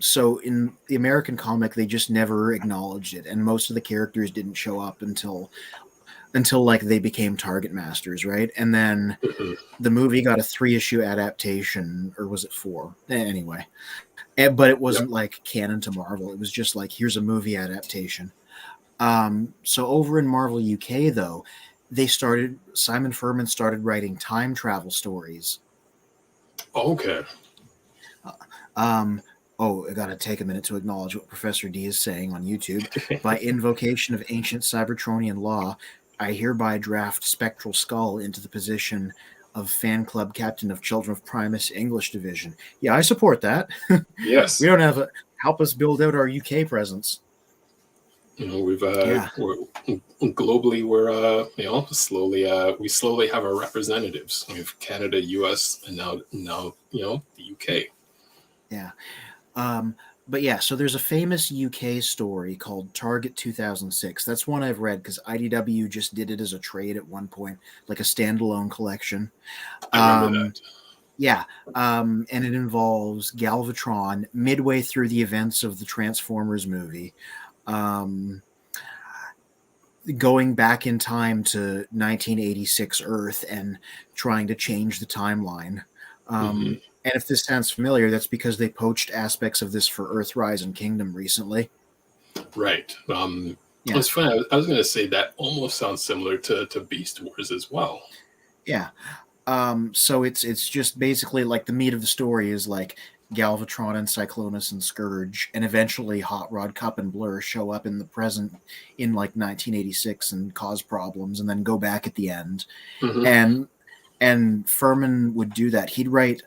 So in the American comic, they just never acknowledged it, and most of the characters didn't show up until like they became Target Masters, right? And then Mhm. the movie got a 3-issue adaptation, or was it 4? Anyway, but it Yep. wasn't like canon to Marvel. It was just like, here's a movie adaptation. So over in Marvel UK though, Simon Furman started writing time travel stories. Okay. Um, I gotta take a minute to acknowledge what Professor D is saying on YouTube. By invocation of ancient Cybertronian law, I hereby draft Spectral Skull into the position of fan club captain of Children of Primus English Division. Yeah, I support that. We Yes. don't have a help us build out our UK presence. We've Yeah, we're globally we're we slowly have our representatives. We have Canada, US, and now the UK. yeah. Um, but yeah, so there's a famous UK story called Target 2006. That's one I've read because IDW just did it as a trade at one point, like a standalone collection. I remember Um, that. yeah, and it involves Galvatron midway through the events of the Transformers movie, um, going back in time to 1986 Earth and trying to change the timeline. Hmm. And if this sounds familiar, that's because they poached aspects of this for Earthrise and Kingdom recently. Right. Yeah, It's funny. I was going to say that almost sounds similar to Beast Wars as well. yeah. So it's just basically like the meat of the story is like Galvatron and Cyclonus and Scourge, and eventually Hot Rod, Cup, and Blur show up in the present in like 1986 and cause problems, and then go back at the end. Hmm. And Furman would do that. He'd write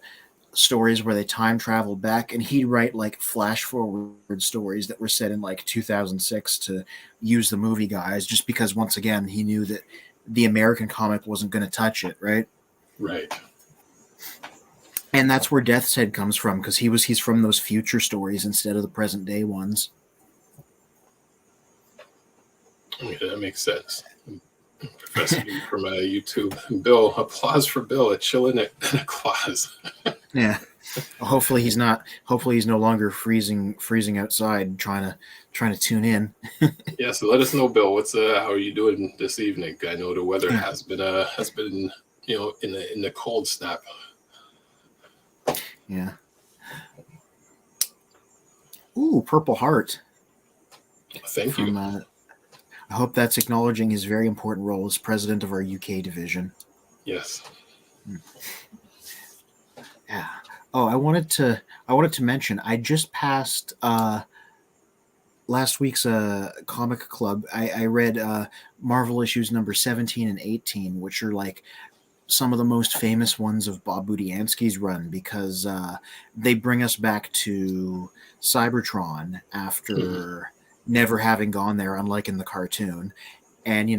stories where they time traveled back, and he'd write like flash forward stories that were set in like 2006 to use the movie guys, just because once again he knew that the American comic wasn't going to touch it, right? Right. And that's where Death's Head comes from, because he's from those future stories instead of the present day ones. Yeah, that makes sense. Professor D from YouTube. Bill, applause for Bill. A chill in a clause. Yeah. Hopefully he's not. Hopefully he's no longer freezing outside trying to tune in. Yeah, so let us know, Bill. How are you doing this evening? I know the weather has been in the cold snap. Yeah. Ooh, Purple Heart. Thank you. I hope that's acknowledging his very important role as president of our UK division. Yes. Yeah. Oh, I wanted to mention I just passed last week's comic club. I read Marvel issues number 17 and 18, which are like some of the most famous ones of Bob Budiansky's run, because they bring us back to Cybertron after never having gone there, unlike in the cartoon. And,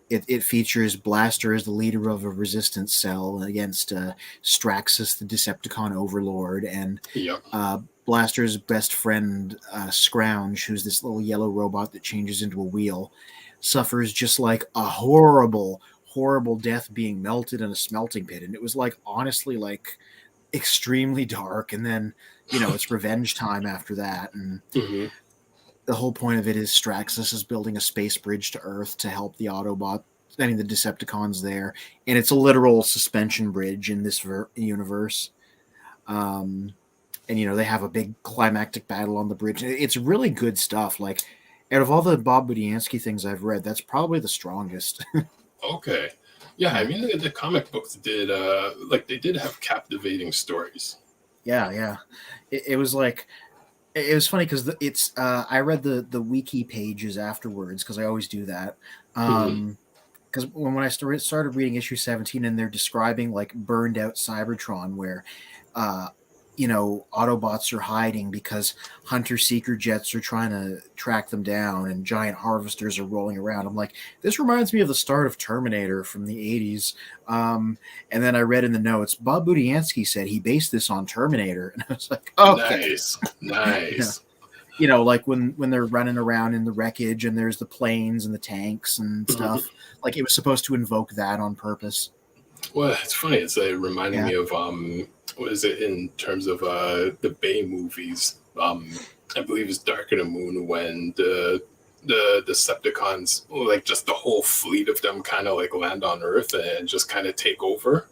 it features Blaster as the leader of a resistance cell against Straxus, the Decepticon overlord, and Blaster's best friend, Scrounge, who's this little yellow robot that changes into a wheel, suffers just like a horrible death being melted in a smelting pit. And it was like, honestly, like extremely dark. And then, it's revenge time after that. And the whole point of it is Straxus is building a space bridge to Earth to help the the Decepticons there. And it's a literal suspension bridge in this universe. And, they have a big climactic battle on the bridge. It's really good stuff. Like, out of all the Bob Budiansky things I've read, that's probably the strongest. Okay. Yeah, I mean, the comic books did, they did have captivating stories. Yeah. It was like, it was funny because I read the wiki pages afterwards, because I always do that. Because when I started reading issue 17, and they're describing like burned out Cybertron, where Autobots are hiding because hunter-seeker jets are trying to track them down, and giant harvesters are rolling around. I'm like, this reminds me of the start of Terminator from the 80s. And then I read in the notes, Bob Budiansky said he based this on Terminator. And I was like, okay. Nice. Like when they're running around in the wreckage and there's the planes and the tanks and stuff. Like, it was supposed to invoke that on purpose. Well, it's funny. It reminded me of what is it in terms of the Bay movies? I believe it's Dark of the Moon, when the Decepticons, like just the whole fleet of them, kind of like land on Earth and just kind of take over.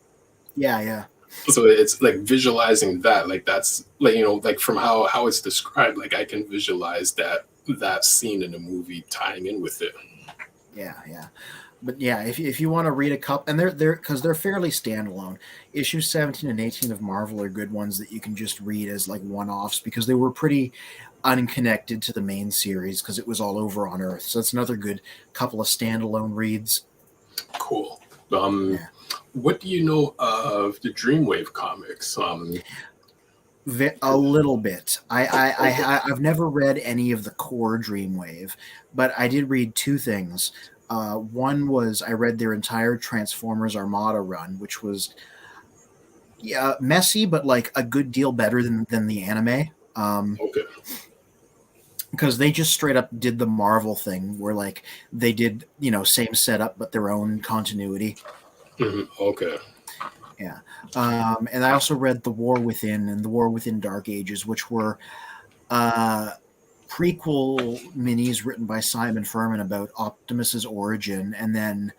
Yeah. So it's like visualizing that, like that's like like from how it's described, like I can visualize that scene in the movie tying in with it. Yeah. But yeah, if you want to read a couple, and they're because they're fairly standalone. Issues 17 and 18 of Marvel are good ones that you can just read as like one-offs, because they were pretty unconnected to the main series, because it was all over on Earth. So it's another good couple of standalone reads. Cool. What do you know of the DreamWave comics? A little bit. I've never read any of the core DreamWave, but I did read two things. One was I read their entire Transformers Armada run, which was messy, but like a good deal better than the anime. Okay. Because they just straight up did the Marvel thing, where like they did same setup but their own continuity. Okay. Yeah. And I also read The War Within and The War Within Dark Ages, which were prequel minis written by Simon Furman about Optimus's origin, and then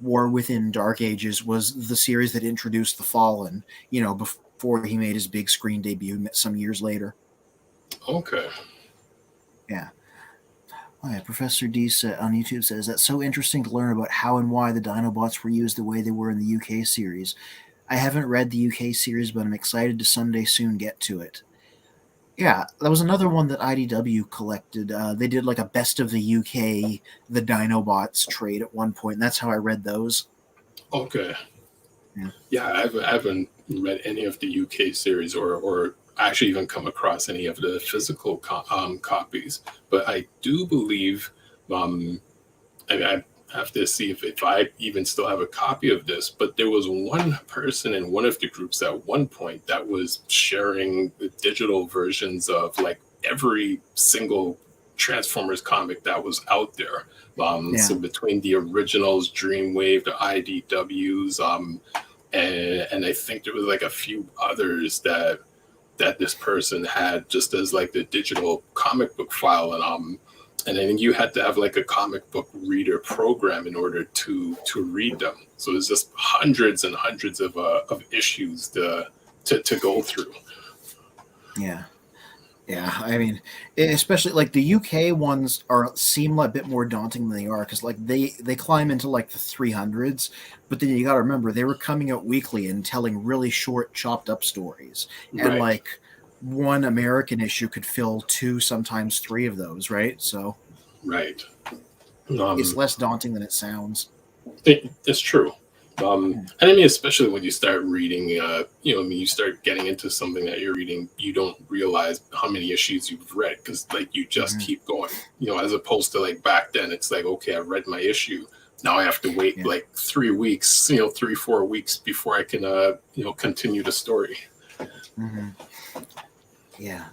War Within Dark Ages was the series that introduced the Fallen, before he made his big screen debut some years later. Okay. Yeah. Oh, yeah. Professor D on YouTube says, that's so interesting to learn about how and why the Dinobots were used the way they were in the UK series. I haven't read the UK series, but I'm excited to someday soon get to it. Yeah, that was another one that IDW collected. They did like a best of the UK, the Dinobots trade at one point, and that's how I read those. Okay. Yeah. Yeah, I haven't read any of the UK series or actually even come across any of the physical copies. But I do believe, um, I mean, I have to see if I even still have a copy of this. But there was one person in one of the groups at one point that was sharing the digital versions of like every single Transformers comic that was out there. Yeah. So between the originals, DreamWave, the IDWs, and I think there was like a few others that this person had just as like the digital comic book file, and then you had to have like a comic book reader program in order to read them. So it's just hundreds and hundreds of issues to go through. Yeah. Yeah, I mean, especially like the UK ones seem a bit more daunting than they are because like they climb into like the 300s, but then you got to remember they were coming out weekly and telling really short, chopped up stories, and Right, like one American issue could fill two, sometimes three of those, right? So right. it's Um, less daunting than it sounds. it's true. And I mean, especially when you start reading, I mean, you start getting into something that you're reading, you don't realize how many issues you've read because, like, you just Mm-hmm. keep going. As opposed to like back then, it's like, okay, I read my issue. Now I have to wait Yeah. like 3 weeks, 3, 4 weeks before I can, continue the story. Mm-hmm. Yeah.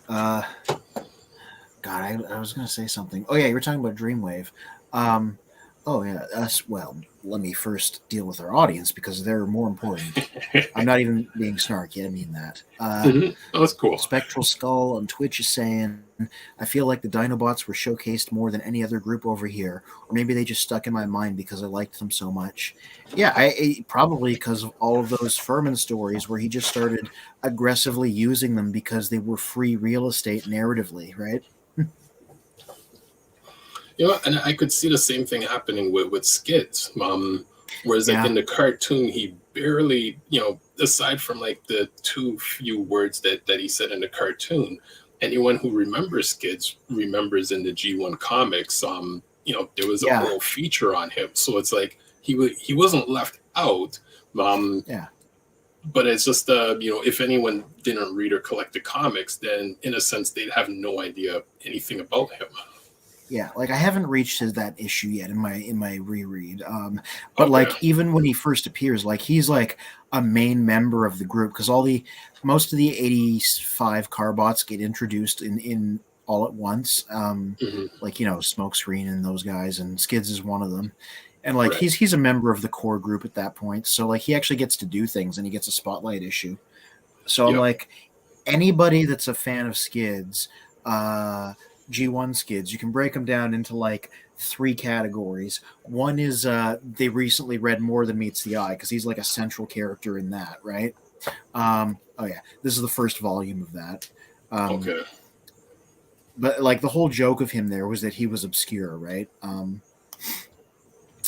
God, I was gonna say something. Oh yeah, you were talking about Dreamwave. Um, oh yeah, us. Well, let me first deal with our audience because they're more important. I'm not even being snarky. I mean that. Oh, that's cool. Spectral Skull on Twitch is saying, I feel like the Dinobots were showcased more than any other group over here, or maybe they just stuck in my mind because I liked them so much. Yeah, probably because of all of those Furman stories where he just started aggressively using them because they were free real estate narratively, right? And I could see the same thing happening with Skids. Whereas like Yeah, in the cartoon, he barely, aside from like the too few words that he said in the cartoon, anyone who remembers Skids remembers in the G1 comics. There was a yeah, whole feature on him, so it's like he wasn't left out. Um, yeah. but it's just if anyone didn't read or collect the comics, then in a sense they'd have no idea anything about him. Yeah, like I haven't reached that issue yet in my reread. But Okay. like even when he first appears, like he's like a main member of the group because most of the 85 Carbots get introduced in all at once. Hmm. Like Smokescreen and those guys, and Skids is one of them. And like Right. he's a member of the core group at that point, so like he actually gets to do things and he gets a spotlight issue. So I'm Yep. like, anybody that's a fan of Skids, uh, G1 Skids, you can break them down into like three categories. One is they recently read More Than Meets the Eye because he's like a central character in that, right? Oh yeah, this is the first volume of that. Um, Okay. but like the whole joke of him there was that he was obscure, right?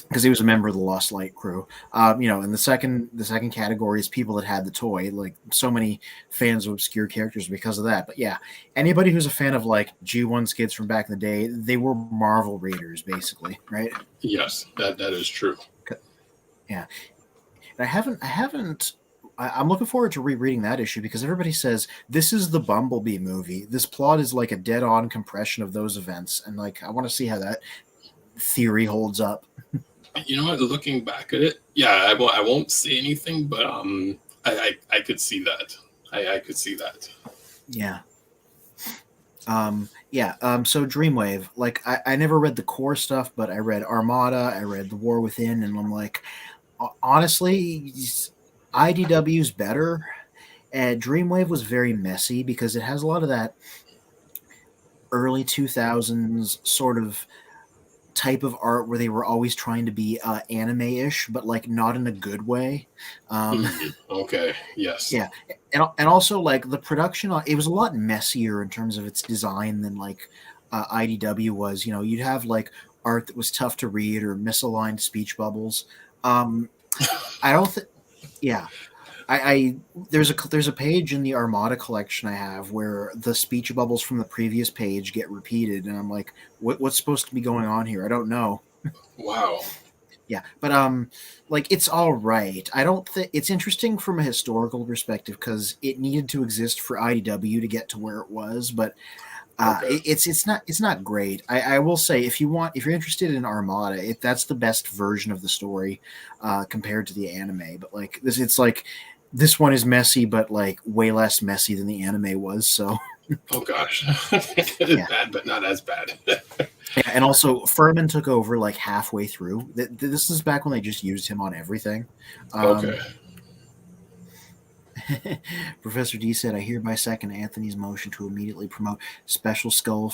Because he was a member of the Lost Light crew. And the second category is people that had the toy. Like so many fans of obscure characters because of that. But yeah, anybody who's a fan of like G1 Skids from back in the day, they were Marvel readers basically, right? Yes, that is true. Yeah, and I'm looking forward to rereading that issue because everybody says this is the Bumblebee movie. This plot is like a dead-on compression of those events, and like I want to see how that theory holds up. You know what? Looking back at it, yeah, I won't say anything, but I could see that. I could see that. Yeah. So Dreamwave, like I never read the core stuff, but I read Armada, I read The War Within, and I'm like, honestly, IDW's better. And Dreamwave was very messy because it has a lot of that early 2000s sort of type of art where they were always trying to be anime-ish, but like not in a good way. Um, Okay. Yes. yeah, and also like the production, it was a lot messier in terms of its design than like IDW was. You'd have like art that was tough to read or misaligned speech bubbles. Um, I don't think. Yeah, I there's a page in the Armada collection I have where the speech bubbles from the previous page get repeated, and I'm like, what's supposed to be going on here? I don't know. Wow. Yeah, but like it's all right. I don't think it's interesting from a historical perspective because it needed to exist for IDW to get to where it was, but Okay. it's not great. I will say if you're interested in Armada, that's the best version of the story compared to the anime. But like this, it's like this one is messy, but like way less messy than the anime was. So Oh gosh, it is yeah. bad, but not as bad. Yeah, and also Furman took over like halfway through. This is back when they just used him on everything. Okay. Professor D said, "I hereby second Anthony's motion to immediately promote Spectral Skull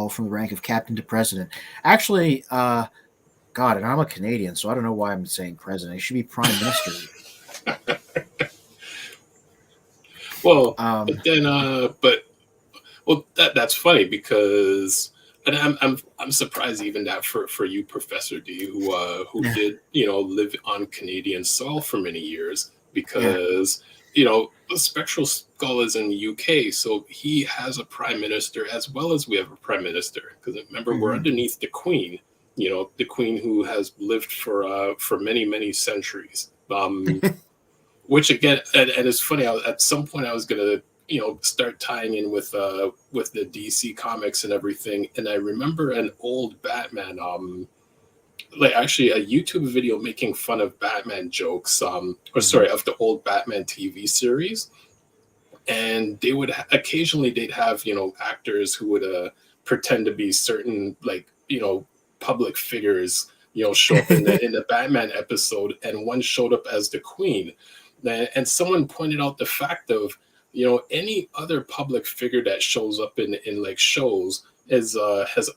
from the rank of captain to president." Actually, God, and I'm a Canadian, so I don't know why I'm saying president. He should be prime minister. Well, Um, but then, well, that's funny because, and I'm surprised even that for you, Professor D, who yeah, did live on Canadian soil for many years, yeah, because the Spectral Skull is in the UK, so he has a prime minister as well as we have a prime minister. Because remember, we're hmm underneath the Queen, the Queen who has lived for many centuries. Which again, and it's funny. At some point, I was gonna, start tying in with the DC comics and everything. And I remember an old Batman, like actually a YouTube video making fun of Batman jokes, or hmm sorry, of the old Batman TV series. And they would occasionally they'd have actors who would pretend to be certain like public figures show up in the Batman episode, and one showed up as the Queen. And someone pointed out the fact of any other public figure that shows up in like shows has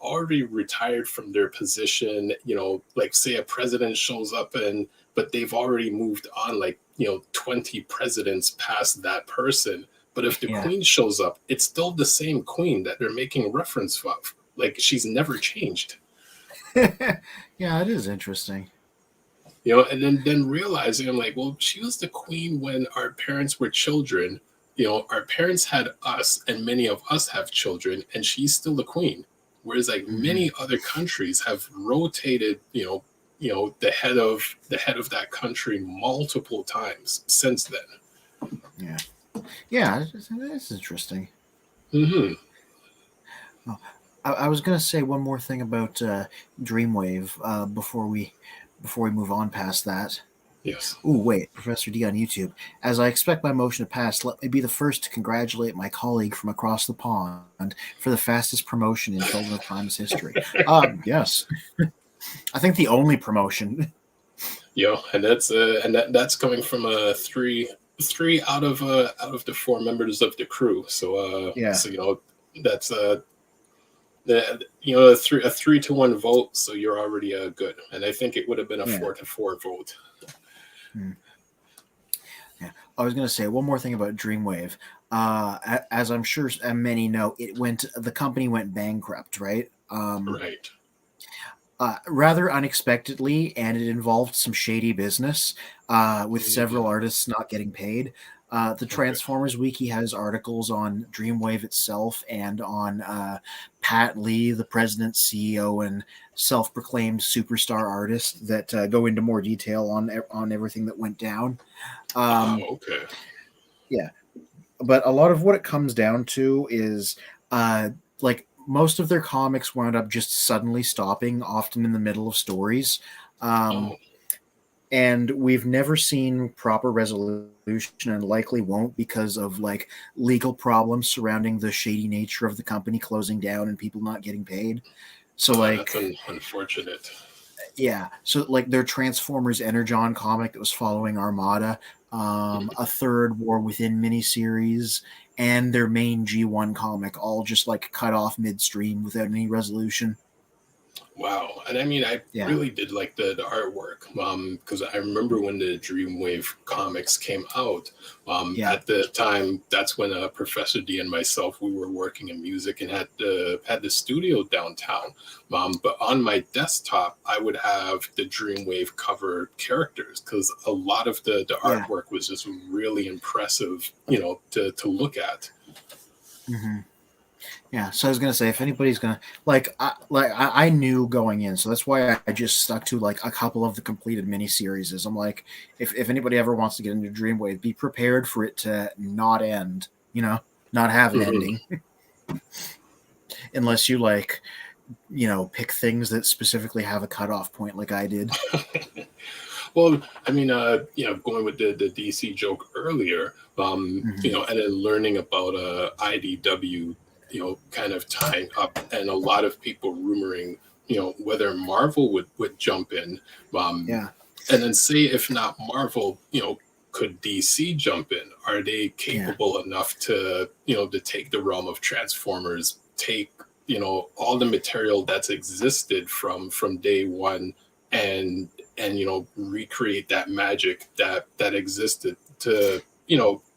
already retired from their position. Like say a president shows up, and but they've already moved on like 20 presidents past that person. But if the yeah, Queen shows up, it's still the same Queen that they're making reference of. Like she's never changed. yeah. It is interesting. And then realizing I'm like, well, she was the Queen when our parents were children. Our parents had us, and many of us have children, and she's still the Queen. Whereas like hmm many other countries have rotated, the head of that country multiple times since then. Yeah, yeah. It's interesting. Hmm. Oh, I was gonna say one more thing about Dreamwave before we move on past that. Yes. Oh, wait, Professor D on YouTube. As I expect my motion to pass, let me be the first to congratulate my colleague from across the pond for the fastest promotion in Children of Primus history. Yes, I think the only promotion. And that's coming from three out of the four members of the crew. So Yeah, that's a 3-1 vote. So you're already good. And I think it would have been a yeah. 4-4 vote. Hmm. Yeah, I was going to say one more thing about Dreamwave. As I'm sure many know, the company went bankrupt, right? Right. Rather unexpectedly, and it involved some shady business with several Mhm. artists not getting paid. The Okay. Transformers Wiki has articles on Dreamwave itself and on Pat Lee, the president, CEO, and self-proclaimed superstar artist that go into more detail on everything that went down. Oh, Um, okay. yeah, but a lot of what it comes down to is like most of their comics wound up just suddenly stopping, often in the middle of stories. Oh, And we've never seen proper resolution and likely won't because of like legal problems surrounding the shady nature of the company closing down and people not getting paid. So that's like unfortunate. yeah, so like their Transformers Energon comic that was following Armada, a third War Within miniseries, and their main G1 comic all just like cut off midstream without any resolution. Wow. And I mean, I Yeah, really did like the artwork because I remember when the Dreamwave comics came out. yeah, At the time, that's when Professor D and myself, we were working in music and had the studio downtown. But on my desktop, I would have the Dreamwave cover characters because a lot of the yeah. artwork was just really impressive, to look at. hmm Yeah, so I was gonna say if anybody's gonna I knew going in, so that's why I just stuck to like a couple of the completed miniseries. I'm like, if anybody ever wants to get into Dreamwave, be prepared for it to not end, not have an Mhm. ending, unless you like, pick things that specifically have a cutoff point, like I did. Well, I mean, going with the DC joke earlier, Hmm. and then learning about IDW, kind of tying up, and a lot of people rumoring, whether Marvel would jump in, um, Yeah, and then say if not Marvel, could DC jump in? Are they yeah, capable enough to, to take the realm of Transformers, take, all the material that's existed from day one, and recreate that magic that existed to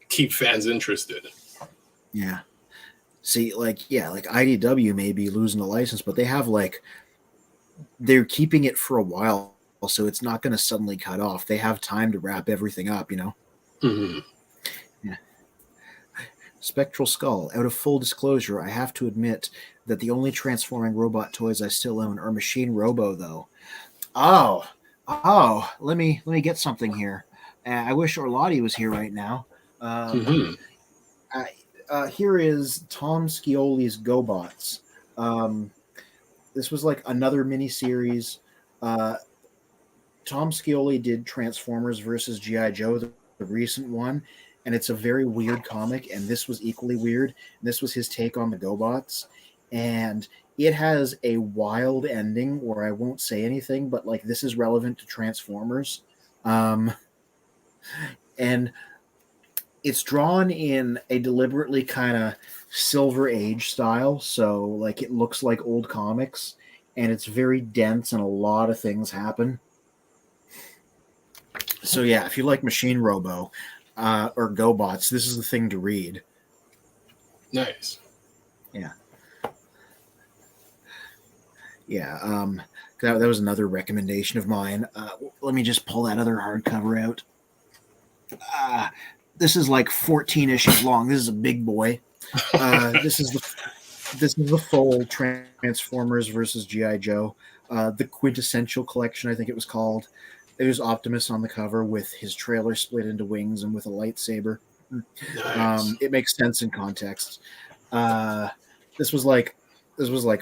keep fans interested. yeah. See, like IDW may be losing the license, but they have they're keeping it for a while, so it's not going to suddenly cut off. They have time to wrap everything up. Hmm. Yeah. Spectral Skull. Out of full disclosure, I have to admit that the only transforming robot toys I still own are Machine Robo, though. Oh, let me get something here. I wish Orlotti was here right now. Um, Hmm. I, Here is Tom Scioli's GoBots. Um, this was like another mini series. Uh, Tom Scioli did Transformers versus GI Joe, the recent one, and it's a very weird comic. And this was equally weird. This was his take on the GoBots, and it has a wild ending where I won't say anything, but like this is relevant to Transformers, um, and it's drawn in a deliberately kind of Silver Age style, so like it looks like old comics, and it's very dense, and a lot of things happen. So yeah, if you like Machine Robo or GoBots, this is the thing to read. Nice. Yeah, yeah. That was another recommendation of mine. Let me just pull that other hardcover out. Uh, this is like 14 issues long. This is a big boy. This is the full Transformers versus GI Joe, the quintessential collection. I think it was called. There's Optimus on the cover with his trailer split into wings and with a lightsaber. Nice. It makes sense in context. Uh, this was like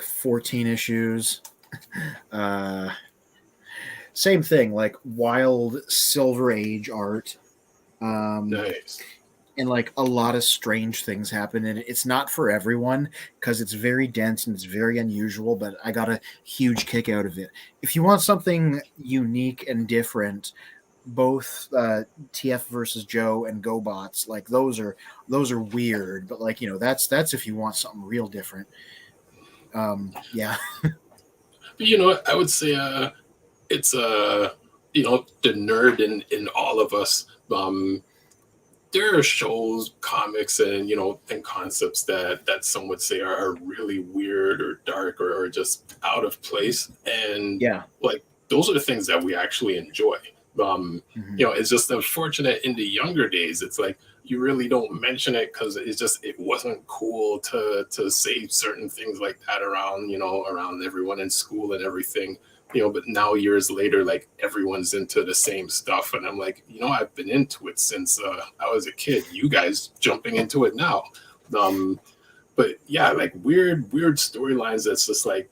14 issues. Uh, Same thing, like wild Silver Age art. Um, Nice. and like a lot of strange things happen, and it's not for everyone because it's very dense and it's very unusual, but I got a huge kick out of it. If you want something unique and different, both TF versus Joe and GoBots, like those are weird, but like that's if you want something real different. Yeah. But I would say it's the nerd in all of us. There are shows, comics, and and concepts that some would say are really weird or dark or just out of place, and Yeah. like those are the things that we actually enjoy. Hmm. It's just unfortunate in the younger days. It's like you really don't mention it because it wasn't cool to say certain things like that around around everyone in school and everything. But now years later, like everyone's into the same stuff, and I'm like, I've been into it since I was a kid. You guys jumping into it now. Um, but yeah, like weird storylines that's just like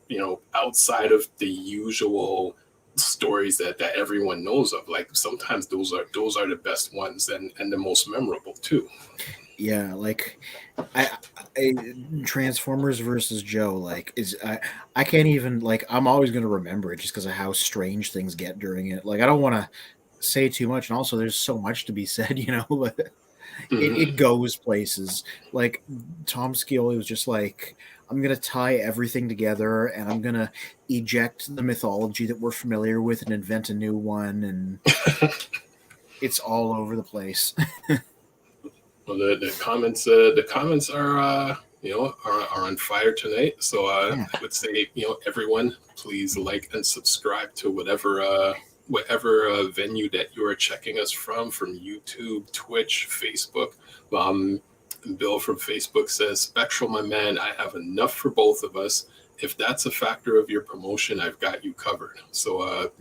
outside of the usual stories that everyone knows of. Like sometimes those are the best ones and the most memorable too. Yeah, like I, I Transformers versus Joe, like I can't even like I'm always gonna remember it just because of how strange things get during it. Like I don't want to say too much, and also there's so much to be said, but it Hmm. goes places. Like Tom Scioli was just like, I'm gonna tie everything together, and I'm gonna eject the mythology that we're familiar with and invent a new one, and it's all over the place. Well, the comments are are on fire tonight. So Yeah. I would say everyone please like and subscribe to whatever venue that you are checking us from YouTube, Twitch, Facebook. Um, And Bill from Facebook says, Spectral, my man, I have enough for both of us. If that's a factor of your promotion, I've got you covered. So,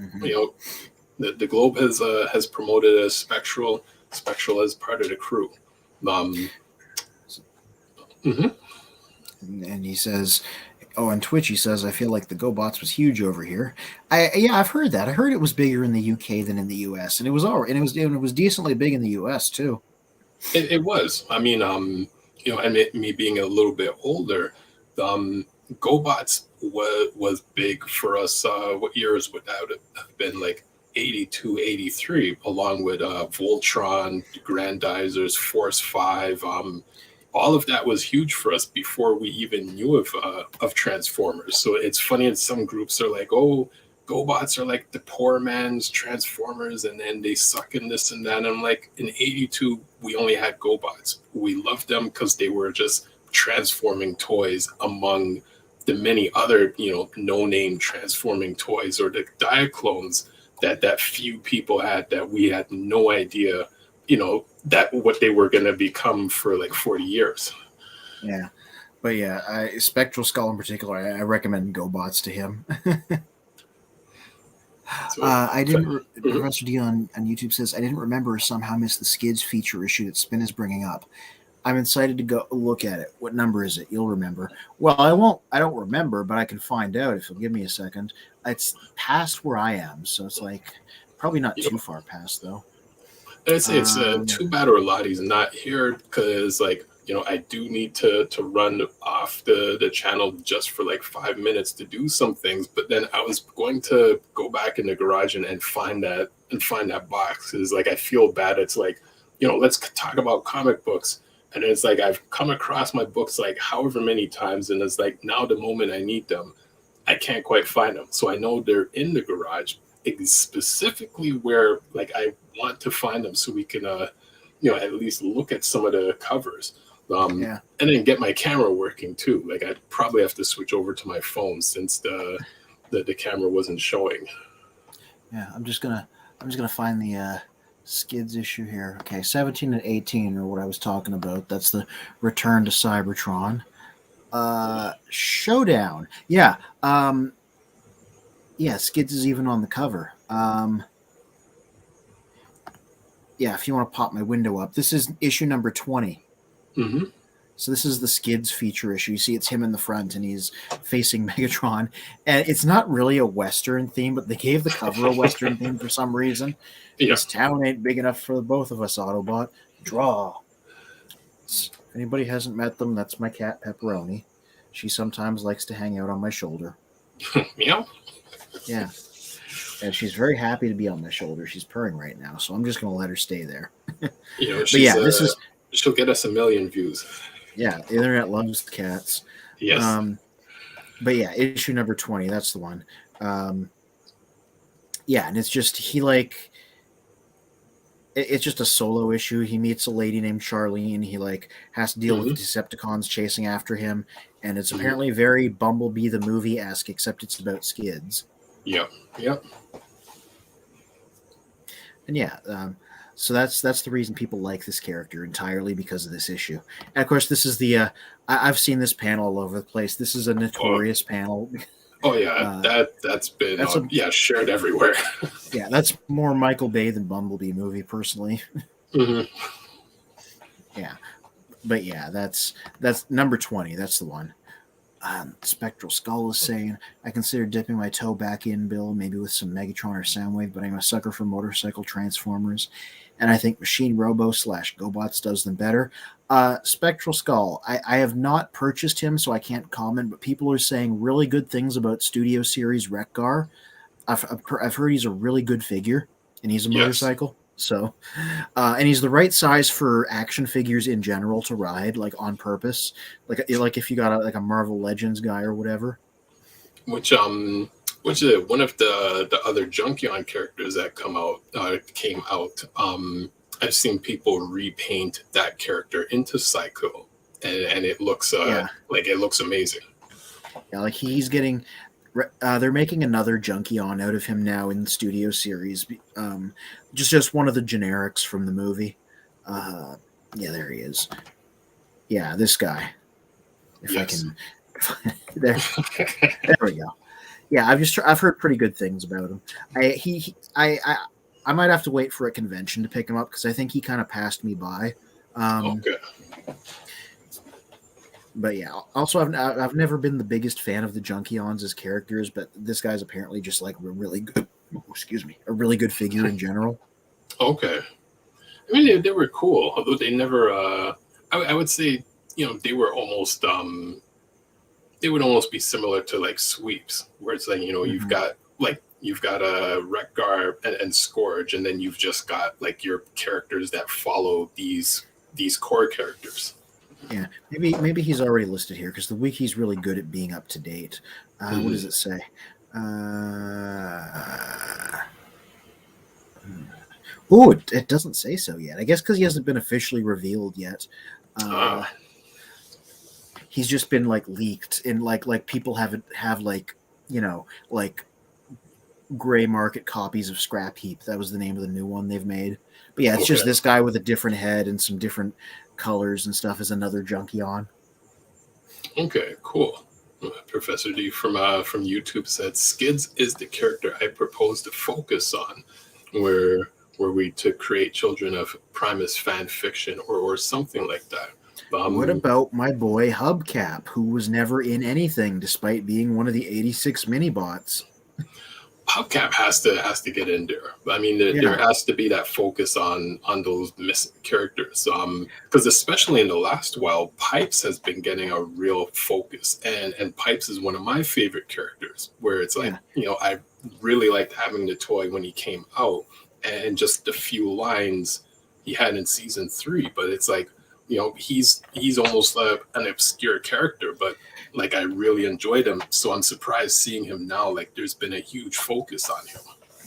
the Globe has promoted as Spectral as part of the crew. And he says, oh, on Twitch he says, I feel like the GoBots was huge over here. I've heard that. I heard it was bigger in the UK than in the US, and it was decently big in the US too. It was. I mean, and me being a little bit older, GoBots was big for us. What years would that have been? Like 82, 83, along with Voltron, Grandizers, Force 5. All of that was huge for us before we even knew of Transformers. So it's funny, in some groups are like, oh, GoBots are like the poor man's Transformers, and then they suck in this and that. And I'm like, in 82, we only had GoBots. We loved them because they were just transforming toys among the many other, no-name transforming toys, or the Diaclones that few people had, that we had no idea, that what they were going to become for like 40 years. Yeah. But yeah, Spectral Skull in particular, I recommend GoBots to him. So, Professor D on YouTube says, I didn't remember or somehow missed the Skids feature issue that Spin is bringing up. I'm excited to go look at it. What number is it? You'll remember. Well, I don't remember, but I can find out if you'll give me a second. It's past where I am, so it's like probably not too far past, though. I'd say it's too bad Orlati's not here, because I do need to run off the channel just for like 5 minutes to do some things. But then I was going to go back in the garage and find that box. Is like, I feel bad. It's like, let's talk about comic books. And it's like, I've come across my books like however many times, and it's like, now the moment I need them, I can't quite find them. So I know they're in the garage, specifically where like I want to find them, so we can at least look at some of the covers. And then get my camera working too. Like, I probably have to switch over to my phone, since the camera wasn't showing. Yeah, I'm just gonna find the Skids issue here. Okay, 17 and 18 are what I was talking about. That's the Return to Cybertron. Showdown. Yeah. Skids is even on the cover. If you want to pop my window up. This is issue number 20. Mm-hmm. So this is the Skids feature issue. You see it's him in the front, and he's facing Megatron. And it's not really a Western theme, but they gave the cover a Western theme for some reason. Yeah. This town ain't big enough for the both of us, Autobot. Draw. If anybody hasn't met them, that's my cat, Pepperoni. She sometimes likes to hang out on my shoulder. Meow. Yeah. And she's very happy to be on my shoulder. She's purring right now, so I'm just going to let her stay there. She'll get us 1 million views. Yeah, the internet loves cats. Yes. But yeah, issue number 20, that's the one. And it's just, it's just a solo issue. He meets a lady named Charlene. He has to deal with Decepticons chasing after him, and it's apparently very Bumblebee the movie-esque, except it's about Skids. Yep. And so that's the reason people like this character entirely, because of this issue. And of course, this is the I've seen this panel all over the place. This is a notorious panel. Oh yeah, that's been shared everywhere. Yeah, that's more Michael Bay than Bumblebee movie, personally. Mm-hmm. Yeah, but yeah, that's number 20. That's the one. Spectral Skull is saying, I consider dipping my toe back in, Bill, maybe with some Megatron or Soundwave, but I'm a sucker for motorcycle Transformers, and I think Machine Robo / GoBots does them better. Spectral Skull, I have not purchased him, so I can't comment, but people are saying really good things about Studio Series Wreck-Gar. I've heard he's a really good figure, and he's a motorcycle. So, and he's the right size for action figures in general to ride, on purpose. Like if you got a Marvel Legends guy or whatever. Which is one of the other Junkion characters that came out. I've seen people repaint that character into Psycho, and it looks it looks amazing. Yeah, he's getting. They're making another Junkion out of him now in the Studio Series. Just one of the generics from the movie. There he is. Yeah, this guy. If I Yes. can, there, there we go. Yeah, I've heard pretty good things about him. I might have to wait for a convention to pick him up because I think he kind of passed me by. Um, Okay. but yeah, also I've never been the biggest fan of the Junkions as characters, but this guy's apparently just like a really good. Excuse me, a really good figure in general. Okay. I mean, they were cool, although they never. I would say, they were almost. They would almost be similar to like sweeps, where it's like Mhm. you've got a Wreck-Gar and Scourge, and then you've just got like your characters that follow these core characters. Yeah, maybe he's already listed here because the wiki's really good at being up to date. What does Mhm. it say? Oh, it doesn't say so yet. I guess because he hasn't been officially revealed yet. Uh, Ah, he's just been like leaked, and like people have like like gray market copies of Scrap Heap. That was the name of the new one they've made. But yeah, it's okay. just this guy with a different head and some different colors and stuff is another Junkion. Okay, cool. Professor D from YouTube said Skids is the character I propose to focus on, where were we to create Children of Primus fan fiction or something like that. What Um, about my boy Hubcap, who was never in anything despite being one of the 86 mini bots? Hubcap has to get in there. I mean, there Yeah, has to be that focus on those missing characters. Because especially in the last while, Pipes has been getting a real focus, and Pipes is one of my favorite characters. Where it's like, yeah, I really liked having the toy when he came out, and just the few lines he had in season 3. But it's like, he's almost an obscure character, but like I really enjoyed him. So I'm surprised seeing him now. Like there's been a huge focus on him.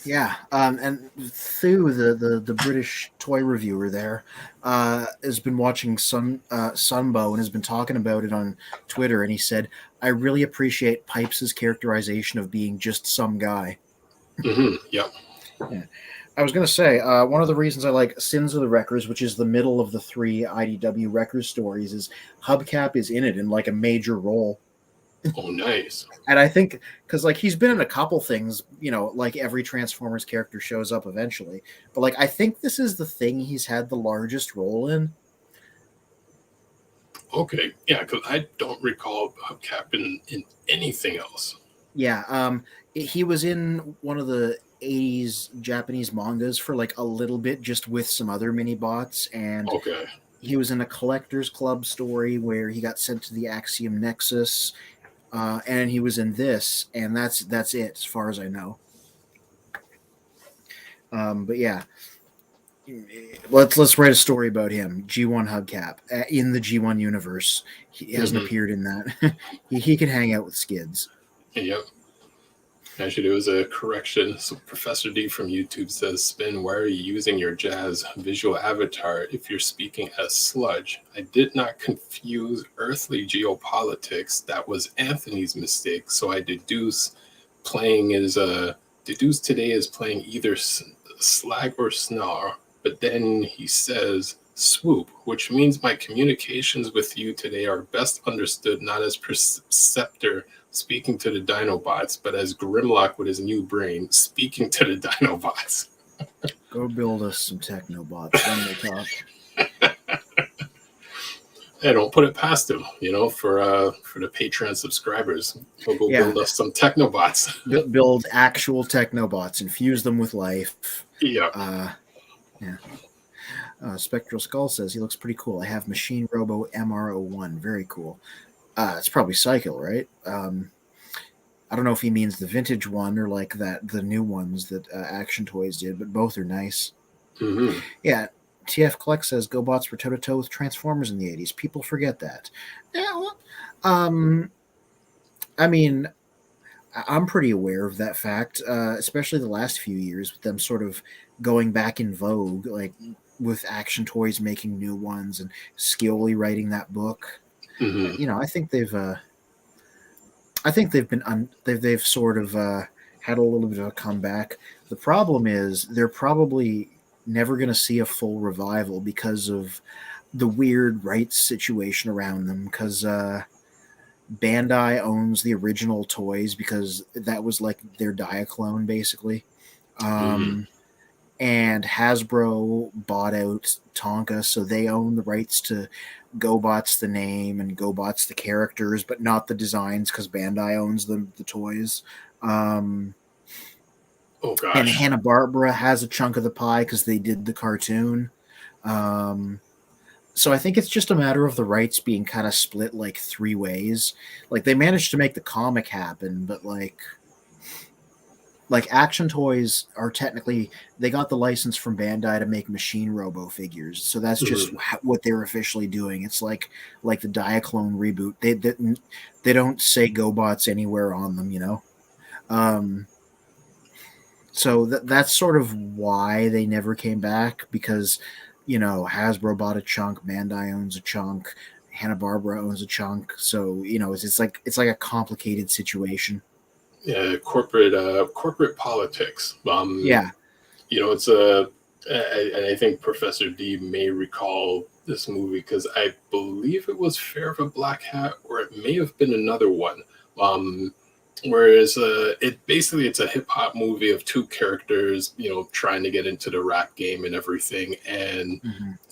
yeah. And Thu, the British toy reviewer there, has been watching Sunbow and has been talking about it on Twitter. And he said, "I really appreciate Pipes' characterization of being just some guy." Yep. Yeah. I was going to say, one of the reasons I like Sins of the Wreckers, which is the middle of the 3 IDW Wreckers stories, is Hubcap is in it in like a major role. Oh, nice. And I think because like he's been in a couple things, like every Transformers character shows up eventually. But like I think this is the thing he's had the largest role in. Okay. Yeah, because I don't recall Hubcap in anything else. Yeah, he was in one of the 80s Japanese mangas for like a little bit, just with some other mini bots, and Okay. he was in a collector's club story where he got sent to the Axiom Nexus, and he was in this, and that's it as far as I know. But yeah, let's write a story about him. G1 Hubcap in the G1 universe. He hasn't hmm appeared in that. he can hang out with Skids. Yep. Actually, there was a correction. So Professor D from YouTube says, Spin, why are you using your jazz visual avatar if you're speaking as sludge? I did not confuse earthly geopolitics. That was Anthony's mistake. So I deduce today is playing either slag or snarl. But then he says swoop, which means my communications with you today are best understood not as Perceptor speaking to the Dinobots, but as Grimlock with his new brain speaking to the Dinobots. Go build us some Technobots, then we'll talk. Hey, don't put it past him, for the Patreon subscribers. He'll go Yeah, build us some Technobots. build actual Technobots, infuse them with life. Yeah. Yeah. Spectral Skull says he looks pretty cool. I have Machine Robo MR01. Very cool. It's probably Cycle, right? I don't know if he means the vintage one or like the new ones that Action Toys did, but both are nice. hmm Yeah. TF Collect says GoBots were toe to toe with Transformers in the 80s. People forget that. Yeah, well, I mean, I'm pretty aware of that fact, especially the last few years with them sort of going back in vogue, like with Action Toys making new ones and Scioli writing that book. hmm I think they've been they've sort of had a little bit of a comeback. The problem is they're probably never going to see a full revival because of the weird rights situation around them because Bandai owns the original toys because that was like their Diaclone basically. Mm. And Hasbro bought out Tonka, so they own the rights to GoBots the name and GoBots the characters, but not the designs because Bandai owns the toys. Um, Oh and gosh. Hanna-Barbera has a chunk of the pie because they did the cartoon. Um, so I think it's just a matter of the rights being kind of split like three ways. Like they managed to make the comic happen, but like Action Toys are technically they got the license from Bandai to make Machine Robo figures, so that's just Mhm. what they're officially doing. It's like the Diaclone reboot. They don't say GoBots anywhere on them, you know. Um, so that's sort of why they never came back because you know Hasbro bought a chunk, Bandai owns a chunk, Hanna Barbera owns a chunk. So you know it's like a complicated situation. Yeah, corporate politics. Yeah. It's a, and I think Professor D may recall this movie because I believe it was Fear of a Black Hat, or it may have been another one. Um, Whereas it's a hip hop movie of two characters, trying to get into the rap game and everything, and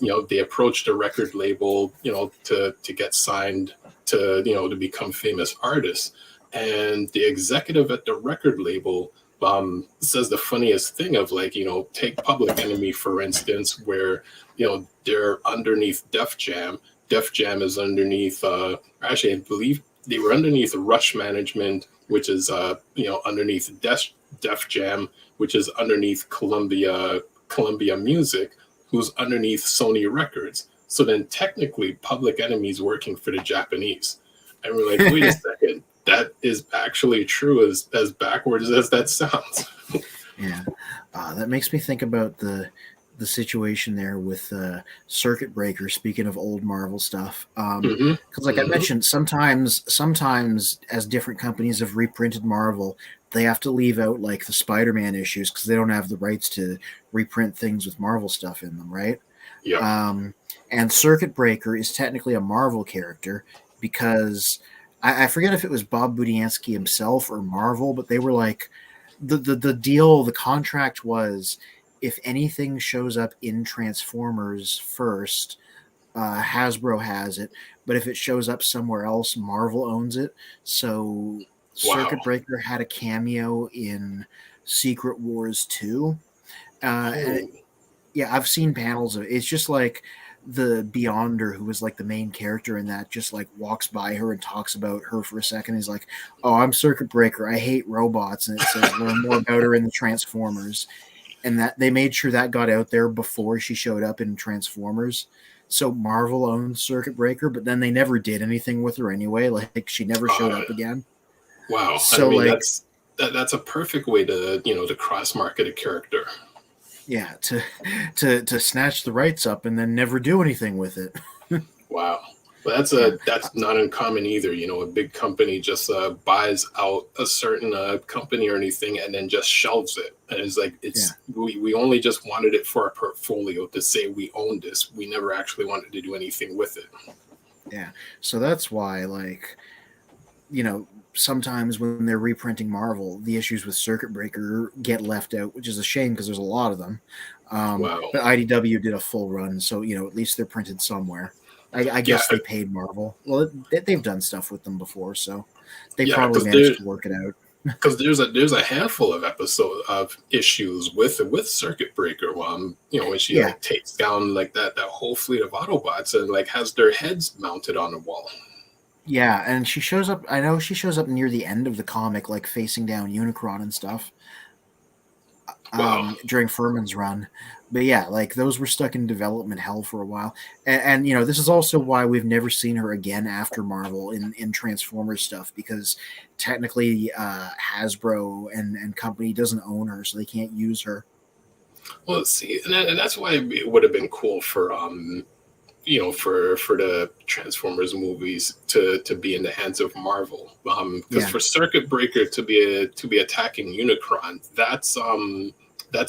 Hmm. they approached a record label, to get signed to become famous artists, and the executive at the record label says the funniest thing of like, take Public Enemy for instance, where they're underneath Def Jam. Def Jam is underneath. Actually, I believe they were underneath Rush Management, which is underneath Def Jam, which is underneath Columbia Music, who's underneath Sony Records. So then technically Public Enemy's working for the Japanese. And we're like, wait a second, that is actually true as backwards as that sounds. Yeah, that makes me think about the situation there with Circuit Breaker. Speaking of old Marvel stuff, Mm-hmm. because like I Mm-hmm. mentioned, sometimes as different companies have reprinted Marvel, they have to leave out like the Spider-Man issues because they don't have the rights to reprint things with Marvel stuff in them, right? Yep. Um, and Circuit Breaker is technically a Marvel character because I forget if it was Bob Budiansky himself or Marvel, but they were like the deal, the contract was if anything shows up in Transformers first, Hasbro has it, but if it shows up somewhere else, Marvel owns it. So Wow. Circuit Breaker had a cameo in Secret Wars 2. And Oh, yeah, I've seen panels of it. It's just like the Beyonder, who was like the main character in that, just like walks by her and talks about her for a second. He's like, "Oh, I'm Circuit Breaker. I hate robots," and it says, "Learn more about her in the Transformers." And that they made sure that got out there before she showed up in Transformers. So Marvel owned Circuit Breaker, but then they never did anything with her anyway. Like she never showed uh, up again. wow. I So mean, like that's a perfect way to cross market a character. yeah, to snatch the rights up and then never do anything with it. Wow. But Yeah. that's not uncommon either. A big company just buys out a certain company or anything and then just shelves it. And it's like Yeah. we only just wanted it for our portfolio to say we own this. We never actually wanted to do anything with it. Yeah. So that's why, like, sometimes when they're reprinting Marvel, the issues with Circuit Breaker get left out, which is a shame because there's a lot of them. Wow. But IDW did a full run, so, at least they're printed somewhere. I Yeah, guess they paid Marvel. Well, they've done stuff with them before, so they yeah, probably managed to work it out. because there's a handful of episode of issues with Circuit Breaker. When she Yeah. like takes down like that whole fleet of Autobots and like has their heads mounted on the wall. Yeah, and she shows up. I know she shows up near the end of the comic, like facing down Unicron and stuff. Wow. During Furman's run. But yeah, like those were stuck in development hell for a while. And this is also why we've never seen her again after Marvel in Transformers stuff, because technically Hasbro and company doesn't own her, so they can't use her. Well, let's see, and that's why it would have been cool for for the Transformers movies to be in the hands of Marvel. Because Yeah. for Circuit Breaker to be attacking Unicron, that's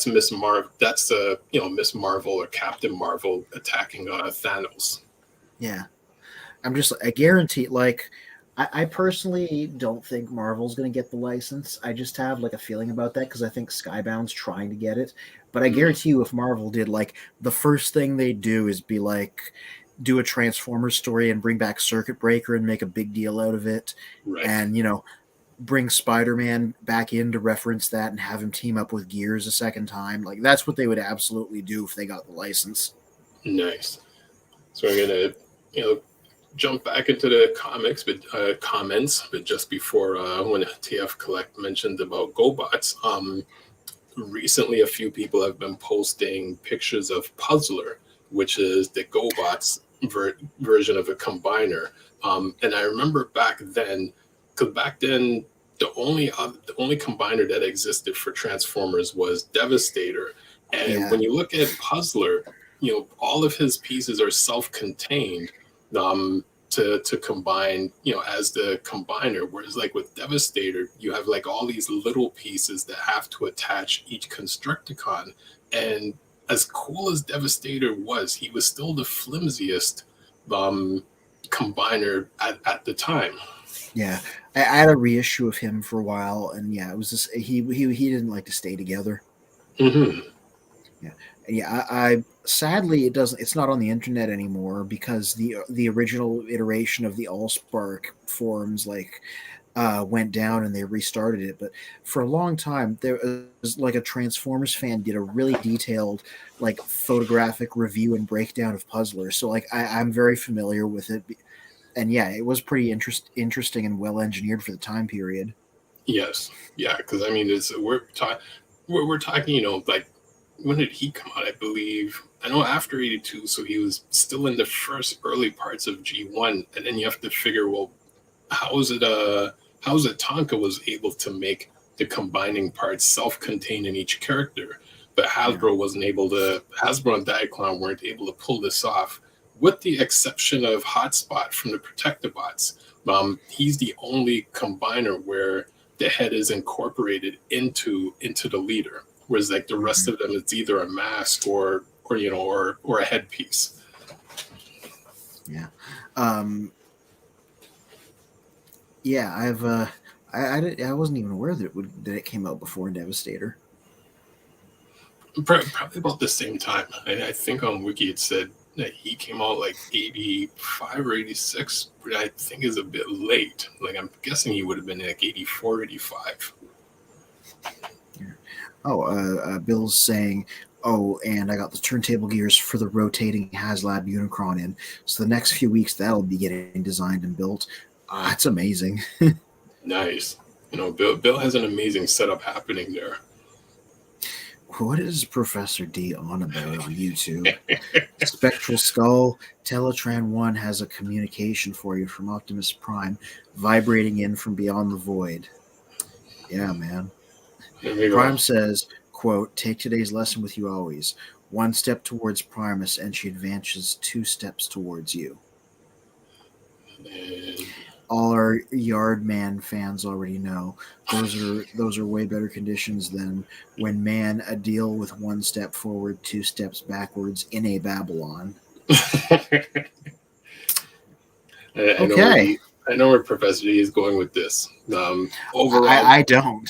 Miss Marvel. That's Miss Marvel or Captain Marvel attacking Thanos. Yeah. I guarantee, like, I personally don't think Marvel's going to get the license. I just have like a feeling about that because I think Skybound's trying to get it. But I Mm, guarantee you, if Marvel did, like, the first thing they do is be like, do a Transformers story and bring back Circuit Breaker and make a big deal out of it. right. And, bring Spider-Man back in to reference that and have him team up with Gears a second time. Like, that's what they would absolutely do if they got the license. Nice. So we're gonna, jump back into the comics, but comments. But just before, when TF Collect mentioned about GoBots, recently a few people have been posting pictures of Puzzler, which is the GoBots version of a combiner. And I remember back then, because back then the only combiner that existed for Transformers was Devastator. And Yeah. when you look at Puzzler, all of his pieces are self-contained. To combine, as the combiner. Whereas like with Devastator, you have like all these little pieces that have to attach each Constructicon. And as cool as Devastator was, he was still the flimsiest combiner at the time. Yeah. I had a reissue of him for a while, and yeah, it was just he didn't like to stay together. Hmm. Yeah, yeah. I sadly it doesn't. It's not on the internet anymore because the original iteration of the AllSpark forums went down and they restarted it. But for a long time, there was like a Transformers fan did a really detailed like photographic review and breakdown of Puzzler. So like I'm very familiar with it, and yeah, it was pretty interesting and well engineered for the time period. Yes, yeah, because I mean, we're talking, like when did he come out? I believe I know after '82, so he was still in the first early parts of G1, and then you have to figure, well, how is it? How is it Tonka was able to make the combining parts self-contained in each character, but Yeah. Hasbro and Diaclone weren't able to pull this off, with the exception of Hotspot from the Protectobots. He's the only combiner where the head is incorporated into the leader, whereas like the rest Mhm. of them, it's either a mask or a headpiece. Yeah. Um, yeah, I wasn't even aware that it came out before Devastator. Probably about the same time. I think on Wiki it said that he came out like 85 or 86, but I think is a bit late. Like I'm guessing he would have been like 84, 85. Yeah. Oh, Bill's saying, "Oh, and I got the turntable gears for the rotating HasLab Unicron in. So the next few weeks that'll be getting designed and built. It's amazing." Nice. Bill has an amazing setup happening there. What is Professor D on about on YouTube? Spectral Skull, Teletran 1 has a communication for you from Optimus Prime, vibrating in from beyond the void. Yeah, man. There we go. Prime says, quote, take today's lesson with you always. One step towards Primus, and she advances 2 steps towards you. And All our Yardman fans already know those are way better conditions than when man a deal with 1 step forward, 2 steps backwards in a Babylon. I know Okay, where Professor D is going with this. Overall, I don't.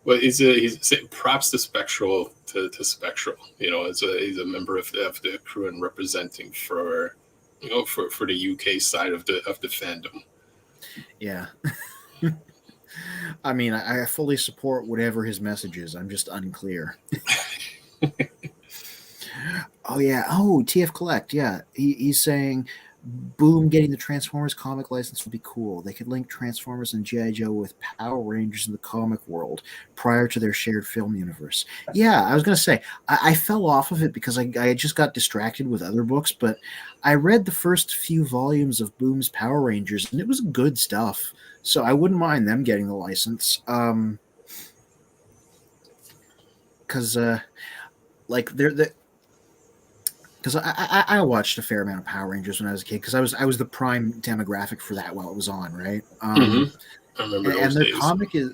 well, he's saying props to Spectral to Spectral. He's a member of the crew and representing for for the UK side of the fandom. Yeah. I mean, I fully support whatever his message is. I'm just unclear. Oh yeah. Oh, TF Collect. Yeah, he's saying, "Boom, getting the Transformers comic license would be cool. They could link Transformers and GI Joe with Power Rangers in the comic world prior to their shared film universe." Yeah, I was gonna say I fell off of it because I just got distracted with other books, but I read the first few volumes of Boom's Power Rangers and it was good stuff. So I wouldn't mind them getting the license. Because like they're the because I watched a fair amount of Power Rangers when I was a kid because I was the prime demographic for that while it was on, right? Hmm. I remember And those their days. comic is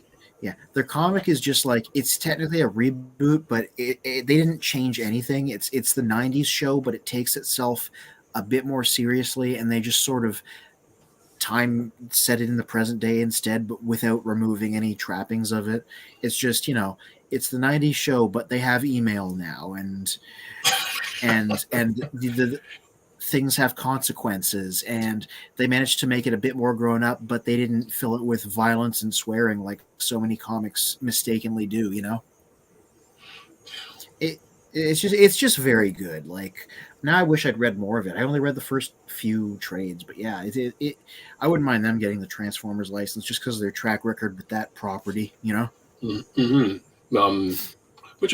their comic is just like it's technically a reboot, but they didn't change anything. It's the '90s show, but it takes itself a bit more seriously, and they just sort of time set it in the present day instead, but without removing any trappings of it. It's just, it's the 90s show, but they have email now, and the things have consequences, and they managed to make it a bit more grown up, but they didn't fill it with violence and swearing like so many comics mistakenly do. It's just very good. Like, now I wish I'd read more of it. I only read the first few trades, but yeah, I wouldn't mind them getting the Transformers license just because of their track record with that property. Mm-hmm. Which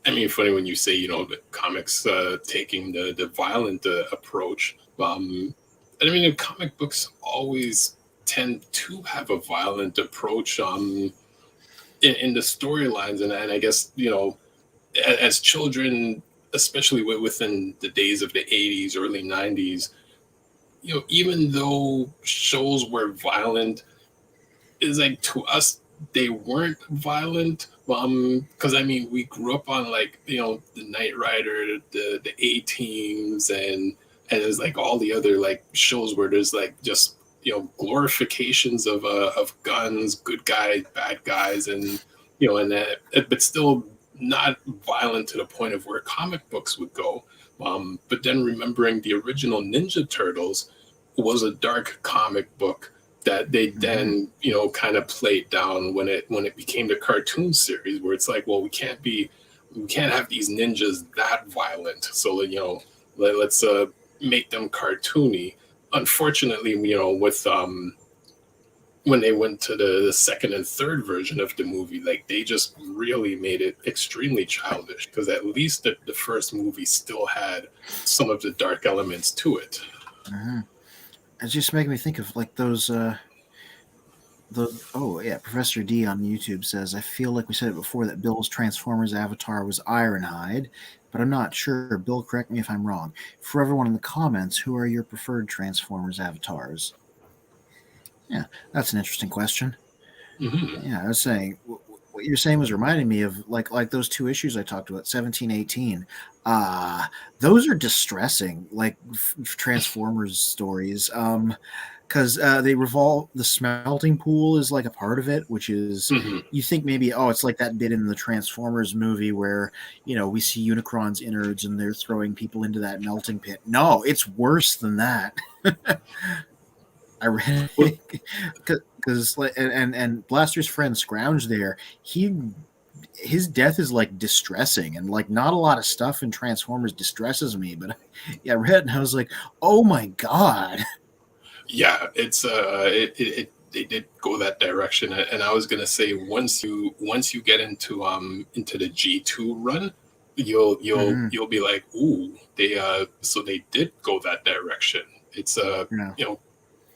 I mean, funny when you say the comics taking the violent approach. I mean, the comic books always tend to have a violent approach in the storylines, and I guess as children, especially within the days of the 80s, early 90s, even though shows were violent, it's like to us, they weren't violent. Because I mean, we grew up on like, the Knight Rider, the A Teams, and there's like all the other like shows where there's like just, glorifications of guns, good guys, bad guys, and, and that, but still not violent to the point of where comic books would go. But then remembering the original Ninja Turtles was a dark comic book that they then kind of played down when it became the cartoon series, where it's like, well, we can't have these ninjas that violent, so let's make them cartoony. Unfortunately, with when they went to the second and third version of the movie, like they just really made it extremely childish, because at least the first movie still had some of the dark elements to it. It's just making me think of like those. Oh yeah, Professor D on YouTube says, I feel like we said it before that Bill's Transformers avatar was Ironhide, but I'm not sure. Bill, correct me if I'm wrong. For everyone in the comments, who are your preferred Transformers avatars? Yeah, that's an interesting question. Mm-hmm. Yeah, I was saying what you're saying was reminding me of like those two issues I talked about, 17, 18. Those are distressing, like Transformers stories. Because they revolve, the smelting pool is like a part of it, which is, Mm-hmm. you think maybe, it's like that bit in the Transformers movie where we see Unicron's innards and they're throwing people into that melting pit. No, it's worse than that. I read because and Blaster's friend Scrounge there, his death is like distressing, and like not a lot of stuff in Transformers distresses me, but yeah, I read and I was like, oh my god. Yeah, it's they did go that direction, and I was gonna say, once you get into the G2 run, you'll be like, ooh, so they did go that direction. It's Yeah.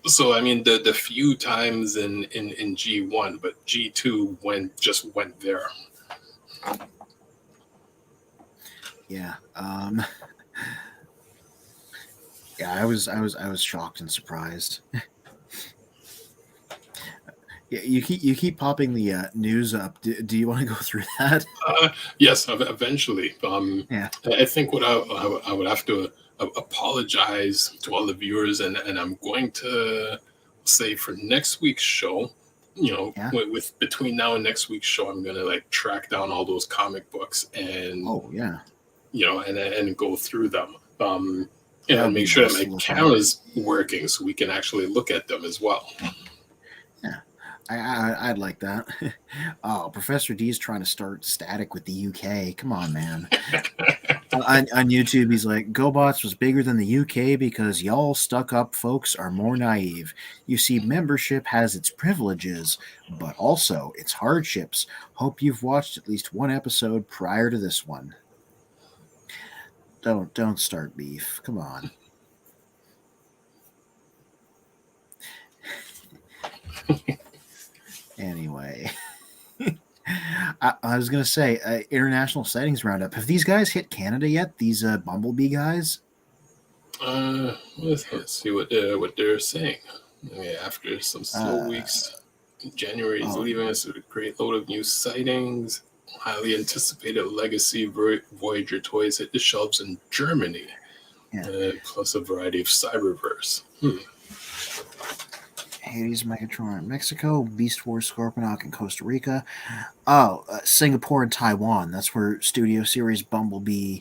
so I mean, the few times in G1, but G2 went there. Yeah. Yeah, I was shocked and surprised. Yeah, you keep popping the news up. Do you want to go through that? Yes, eventually. Yeah. I think what I would have to apologize to all the viewers, and I'm going to say for next week's show, Yeah. with between now and next week's show, I'm gonna like track down all those comic books and Oh yeah. and go through them. That And would make be sure that nice to my look at. camera's working so we can actually look at them as well. Yeah. I'd like that. Oh, Professor D is trying to start static with the UK. Come on, man. On YouTube, he's like, GoBots was bigger than the UK because y'all stuck up folks are more naive. You see, membership has its privileges, but also its hardships. Hope you've watched at least one episode prior to this one. Don't start beef. Come on. Anyway. I was going to say, international sightings roundup. Have these guys hit Canada yet? These Bumblebee guys? Let's see what they're saying. Okay, after some slow weeks, January is leaving us with a great load of new sightings. Highly anticipated Legacy Voyager toys hit the shelves in Germany. Plus a variety of cyberverse. Hades, Megatron in Mexico, Beast Wars, Scorponok in Costa Rica. Oh, Singapore and Taiwan. That's where Studio Series Bumblebee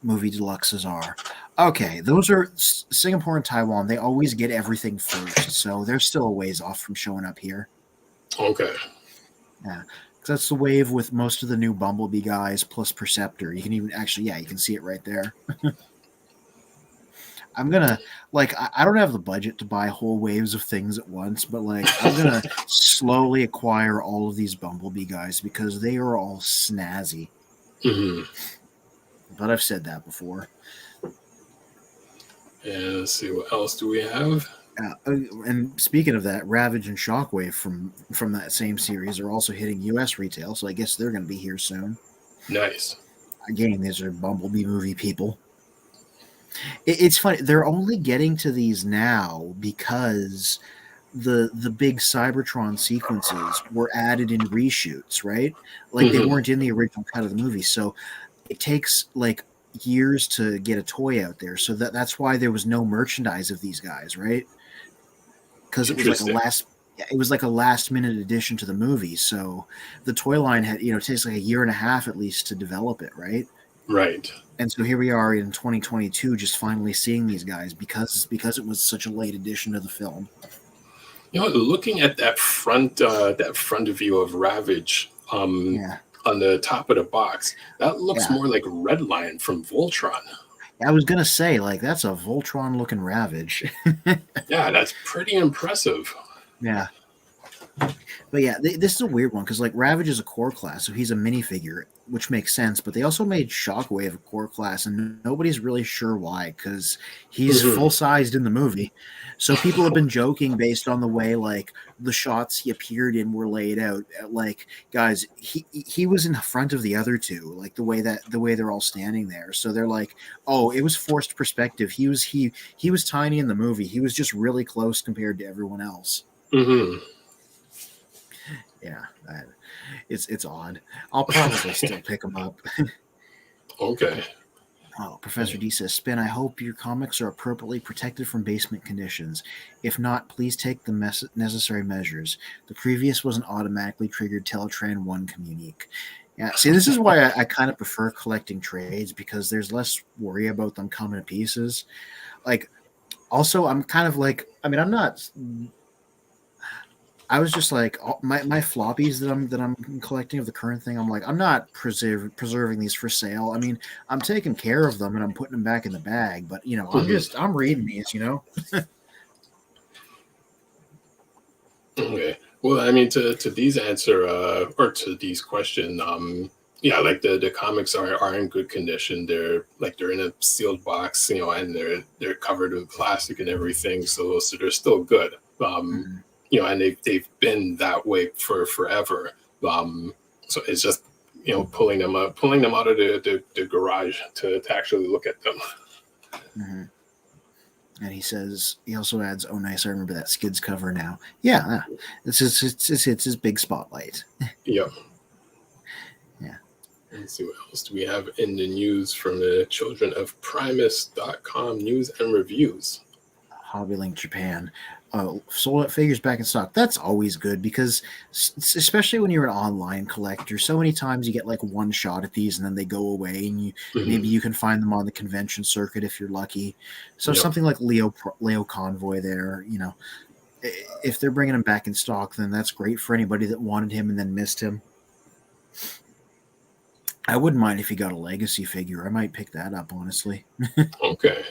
movie deluxes are. Okay, those are Singapore and Taiwan. They always get everything first, so they're still a ways off from showing up here. Okay. Yeah, because that's the wave with most of the new Bumblebee guys plus Perceptor. You can even actually, yeah, you can see it right there. I'm gonna I don't have the budget to buy whole waves of things at once, but I'm gonna slowly acquire all of these Bumblebee guys because they are all snazzy. But I've said that before. And let's see, what else do we have? And speaking of that, Ravage and Shockwave from that same series are also hitting U.S. retail, so I guess they're going to be here soon. Nice. Again, these are Bumblebee movie people. It's funny. They're only getting to these now because the big Cybertron sequences were added in reshoots, right? They weren't in the original cut of the movie, so it takes years to get a toy out there. So that's why there was no merchandise of these guys, right? Because it was like a last minute addition to the movie. So the toy line had it takes like a year and a half at least to develop it, right? Right. And so here we are in 2022, just finally seeing these guys because it was such a late addition to the film. Looking at that front view of Ravage, on the top of the box, that looks more like Redline from Voltron. I was gonna say that's a Voltron looking Ravage. Yeah, that's pretty impressive. Yeah. But yeah, this is a weird one because Ravage is a core class, so he's a minifigure, which makes sense. But they also made Shockwave a core class, and nobody's really sure why because he's full sized in the movie. So people have been joking based on the way the shots he appeared in were laid out. Guys, he was in front of the other two, the way they're all standing there. So they're oh, it was forced perspective. He was tiny in the movie. He was just really close compared to everyone else. Yeah, it's odd. I'll probably still pick them up. Okay. Oh, Professor D says, Spin, I hope your comics are appropriately protected from basement conditions. If not, please take the necessary measures. The previous was an automatically triggered Teletran 1 Communique. Yeah, see, this is why I kind of prefer collecting trades because there's less worry about them coming to pieces. Also, I'm kind of I'm not... I was just my floppies that I'm collecting of the current thing. I'm not preserving these for sale. I mean, I'm taking care of them and I'm putting them back in the bag. But I'm reading these. Okay. Well, I mean, to these or to these question, the comics are in good condition. They're in a sealed box, and they're covered with plastic and everything. So they're still good. And they've been that way for forever. So it's just pulling them out of the garage to actually look at them. And he also adds, "Oh, nice! I remember that Skids cover now." Yeah, it's his big spotlight. Yep. Yeah. Let's see what else do we have in the news from the Children of Primus.com news and reviews. Hobbylink Japan. Sold out figures back in stock. That's always good because especially when you're an online collector, so many times you get one shot at these and then they go away and maybe you can find them on the convention circuit if you're lucky. So something like Leo Convoy there, if they're bringing him back in stock, then that's great for anybody that wanted him and then missed him. I wouldn't mind if he got a legacy figure. I might pick that up, honestly. Okay.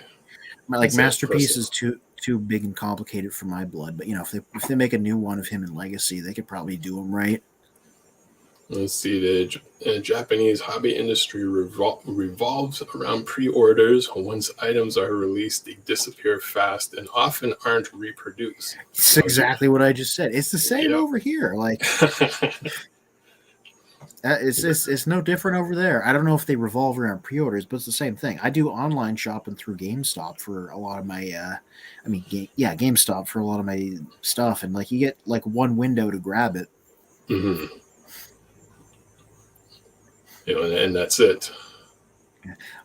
Masterpiece is too big and complicated for my blood, but if they make a new one of him in Legacy, they could probably do him right. Let's see, the Japanese hobby industry revolves around pre-orders. Once items are released, they disappear fast and often aren't reproduced. It's exactly what I just said. It's the same over here. It's no different over there. I don't know if they revolve around pre-orders, but it's the same thing. I do online shopping through GameStop for a lot of my, GameStop for a lot of my stuff, and you get one window to grab it. And that's it.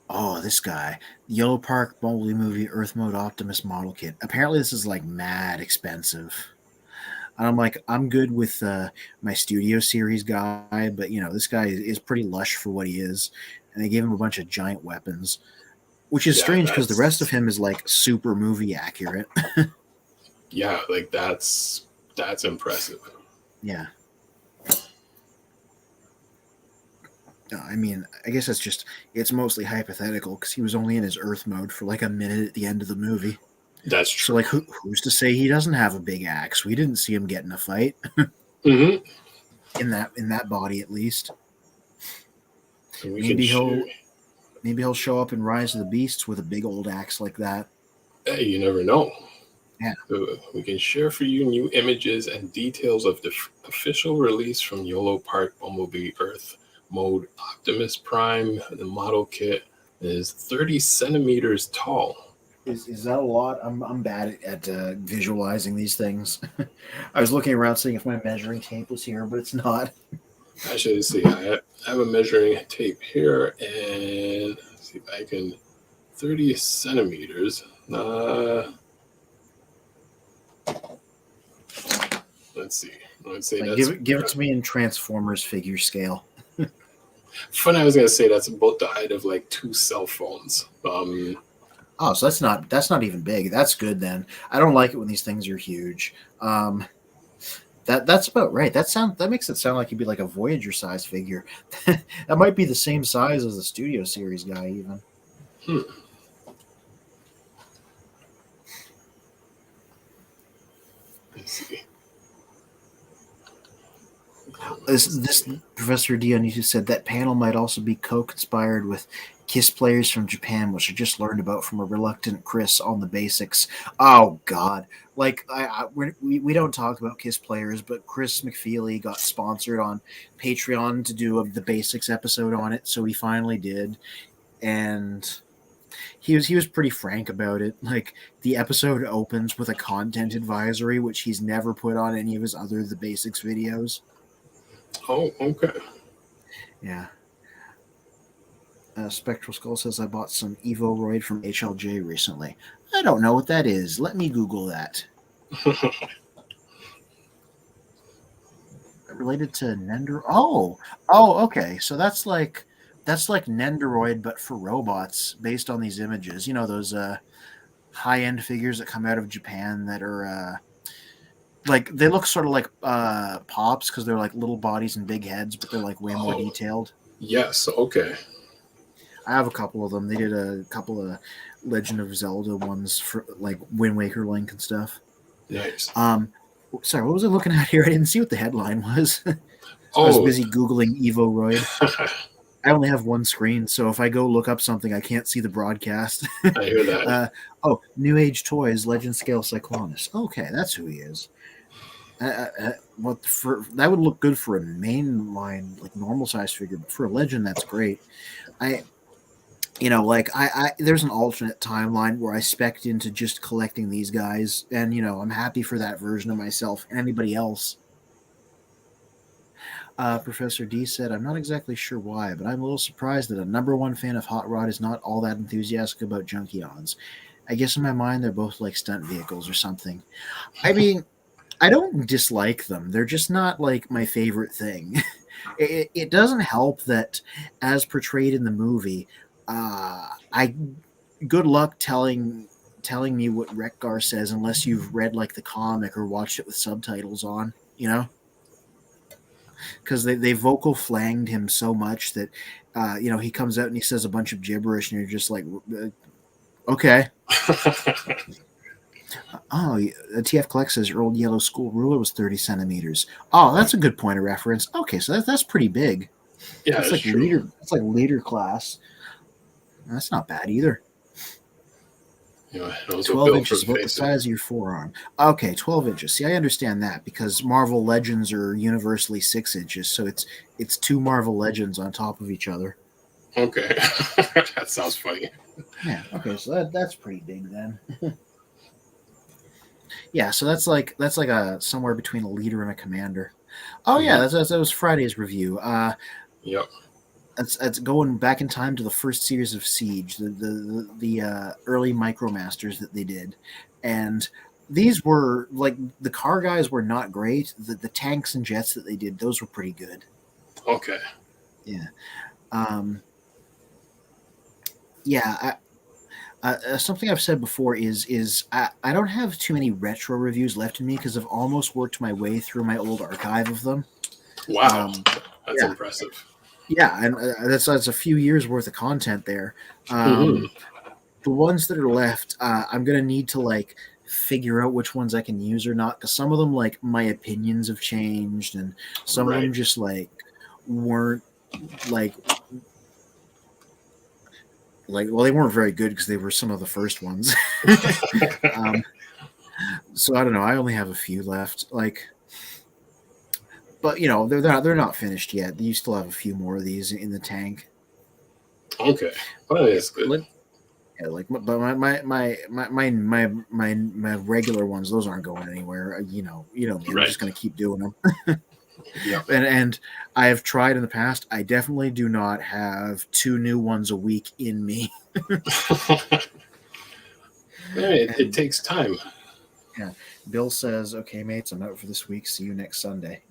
Oh, this guy. Yellow Park Bumblebee movie Earth Mode Optimus model kit. Apparently this is like mad expensive. And I'm like, I'm good with my Studio Series guy, but this guy is pretty lush for what he is. And they gave him a bunch of giant weapons, which is Yeah, strange because the rest of him is like super movie accurate. like that's impressive. Yeah. I mean, I guess it's mostly hypothetical because he was only in his Earth mode for like a minute at the end of the movie. That's So, true. like, who's to say he doesn't have a big axe? We didn't see him get in a fight Mm-hmm. in that body, at least. And we can Maybe share. he'll show up in Rise of the Beasts with a big old axe like that. Hey, you never know. Yeah. We can share for you new images and details of the official release from YOLO Park Bumblebee Earth Mode Optimus Prime. The model kit is 30 centimeters tall. Is that a lot? I'm bad at visualizing these things. I was looking around seeing if my measuring tape was here, but it's not. Actually, let's see. I have a measuring tape here, and let's see if I can. 30 centimeters. Let's see. Let's say Like, that's. give it to me in Transformers figure scale. Funny, I was gonna say that's about the height of like 2 cell phones. Oh, so that's not even big. That's good then. I don't like it when these things are huge. That's about right. That makes it sound like it'd be like a Voyager size figure. That might be the same size as the Studio Series guy, even. Let's see. This Professor Dionysius said that panel might also be co-conspired with KISS players from Japan, which I just learned about from a reluctant Chris on the basics. Oh God! Like we don't talk about KISS players, but Chris McFeely got sponsored on Patreon to do the basics episode on it, so he finally did, and he was pretty frank about it. Like the episode opens with a content advisory, which he's never put on any of his other the basics videos. Oh, okay. Yeah. Spectral Skull says I bought some Evoroid from HLJ recently. I don't know what that is. Let me Google that. Related to Nender? Oh, okay. So that's like Nendoroid, but for robots, based on these images. You know those high end figures that come out of Japan that are like they look sort of like pops because they're like little bodies and big heads, but they're like way more detailed. Yes. Okay. I have a couple of them. They did a couple of Legend of Zelda ones for like Wind Waker Link and stuff. Nice. Sorry, what was I looking at here? I didn't see what the headline was. I Oh, was busy Googling Evoroid. I only have one screen, so if I go look up something, I can't see the broadcast. I hear that. New Age Toys, Legend Scale Cyclonus. Okay, that's who he is. That would look good for a mainline, like normal size figure, but for a Legend, that's great. There's an alternate timeline where I spec'd into just collecting these guys, and I'm happy for that version of myself and anybody else. Professor D said, I'm not exactly sure why, but I'm a little surprised that a #1 fan of Hot Rod is not all that enthusiastic about Junkions. I guess in my mind they're both like stunt vehicles or something. I mean, I don't dislike them. They're just not like my favorite thing. It doesn't help that, as portrayed in the movie, good luck telling me what Rekgar says unless you've read like the comic or watched it with subtitles on, because they vocal flanged him so much that he comes out and he says a bunch of gibberish and you're just like, okay. Oh, TF Collect says your old yellow school ruler was 30 centimeters. Oh, that's a good point of reference. Okay, so that's pretty big. Yeah, that's like true. leader. That's like leader class. That's not bad either. 12 inches, about the size of your forearm. Okay, 12 inches. See, I understand that because Marvel Legends are universally 6 inches, so it's 2 Marvel Legends on top of each other. Okay, that sounds funny. Yeah. Okay, so that's pretty big then. Yeah, so that's like a somewhere between a leader and a commander. Oh yeah, that was Friday's review. Yep. It's going back in time to the first series of Siege, the early MicroMasters that they did, and these were like the car guys were not great. The tanks and jets that they did, those were pretty good. Okay. Yeah. Um, yeah. Something I've said before is I don't have too many retro reviews left in me because I've almost worked my way through my old archive of them. Wow, that's Yeah, impressive. yeah, and that's a few years worth of content there. Hmm. The ones that are left, I'm gonna need to like figure out which ones I can use or not because some of them like my opinions have changed and some of them Right. just like weren't like well they weren't very good because they were some of the first ones. um, so I don't know. I only have a few left. Like, but they're not finished yet. You still have a few more of these in the tank. Okay. Well, Yeah, that's good. but my regular ones, those aren't going anywhere. Me. I'm Right. just gonna keep doing them. Yeah. And I have tried in the past. I definitely do not have 2 new ones a week in me. It And takes time. yeah, Bill says, "Okay, mates, I'm out for this week. See you next Sunday."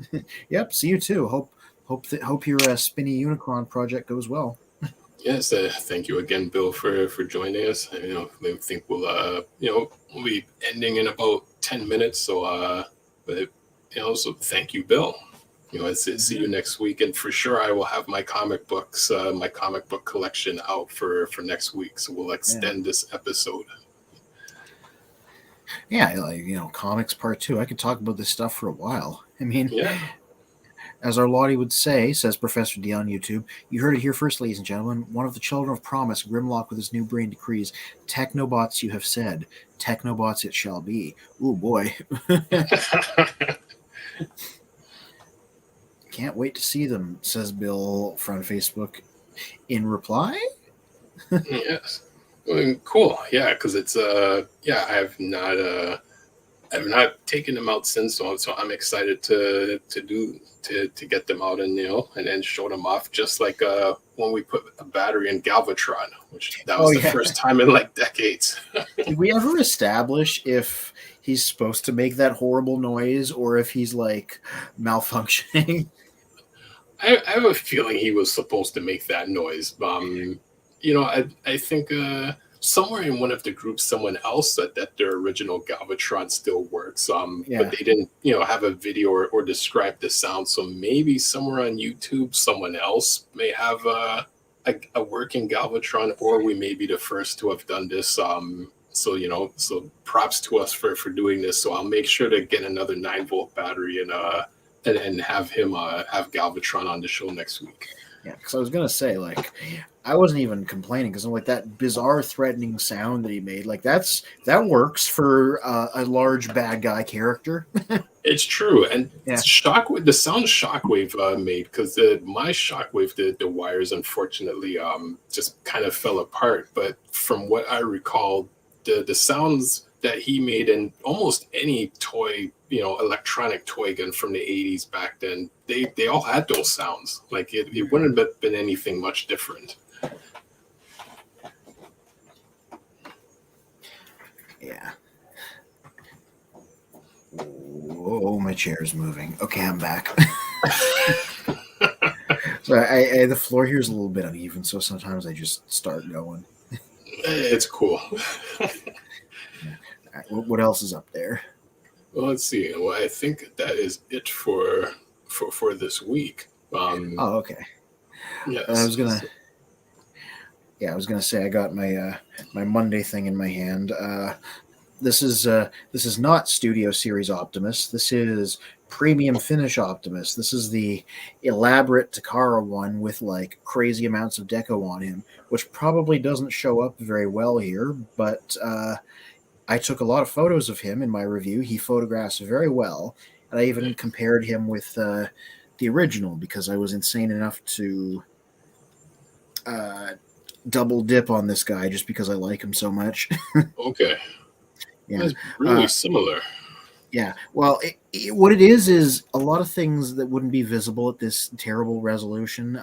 Yep, see you too. Hope your spinny Unicron project goes well. Yes, thank you again, Bill, for joining us. I think we'll be ending in about 10 minutes. So, but so thank you, Bill. See you next week, and for sure, I will have my comic book collection out for next week. So we'll Yeah, extend this episode. yeah, like comics part 2. I could talk about this stuff for a while. I mean, Yeah. as our Lottie would say, says Professor D on YouTube, you heard it here first, ladies and gentlemen. One of the children of promise, Grimlock with his new brain decrees. Technobots, you have said. Technobots it shall be. Ooh, boy. Can't wait to see them, says Bill from Facebook. In reply? Yes. Well, cool. Yeah, because it's I've not taken them out since, so I'm excited to get them out and and show them off. Just like when we put a battery in Galvatron, which that Oh, was the yeah. first time in like decades. Did we ever establish if he's supposed to make that horrible noise or if he's like malfunctioning? I have a feeling he was supposed to make that noise. I think somewhere in one of the groups, someone else said that their original Galvatron still works. But Yeah. they didn't, have a video or describe the sound. So maybe somewhere on YouTube, someone else may have a working Galvatron, or we may be the first to have done this. So props to us for doing this. So I'll make sure to get another 9-volt battery and have him have Galvatron on the show next week. Yeah, because I was gonna say, like, I wasn't even complaining because I'm like that bizarre, threatening sound that he made. Like that works for a large bad guy character. It's true, and Yeah. Shockwave, the sound Shockwave made, because my Shockwave, the wires unfortunately just kind of fell apart. But from what I recall, the sounds that he made in almost any toy, electronic toy gun from the 80s back then, they all had those sounds. Like it wouldn't have been anything much different. Yeah. Oh, my chair is moving. Okay, I'm back. So the floor here is a little bit uneven, so sometimes I just start going. It's cool. What else is up there? Well, let's see. Well, I think that is it for this week. Oh, okay. Yes. I was gonna say I got my my Monday thing in my hand. This is not Studio Series Optimus. This is Premium Finish Optimus. This is the elaborate Takara one with like crazy amounts of deco on him, which probably doesn't show up very well here, but I took a lot of photos of him in my review. He photographs very well, and I even compared him with the original because I was insane enough to double dip on this guy just because I like him so much. Okay. Yeah, That's really similar. yeah. Well, what it is a lot of things that wouldn't be visible at this terrible resolution.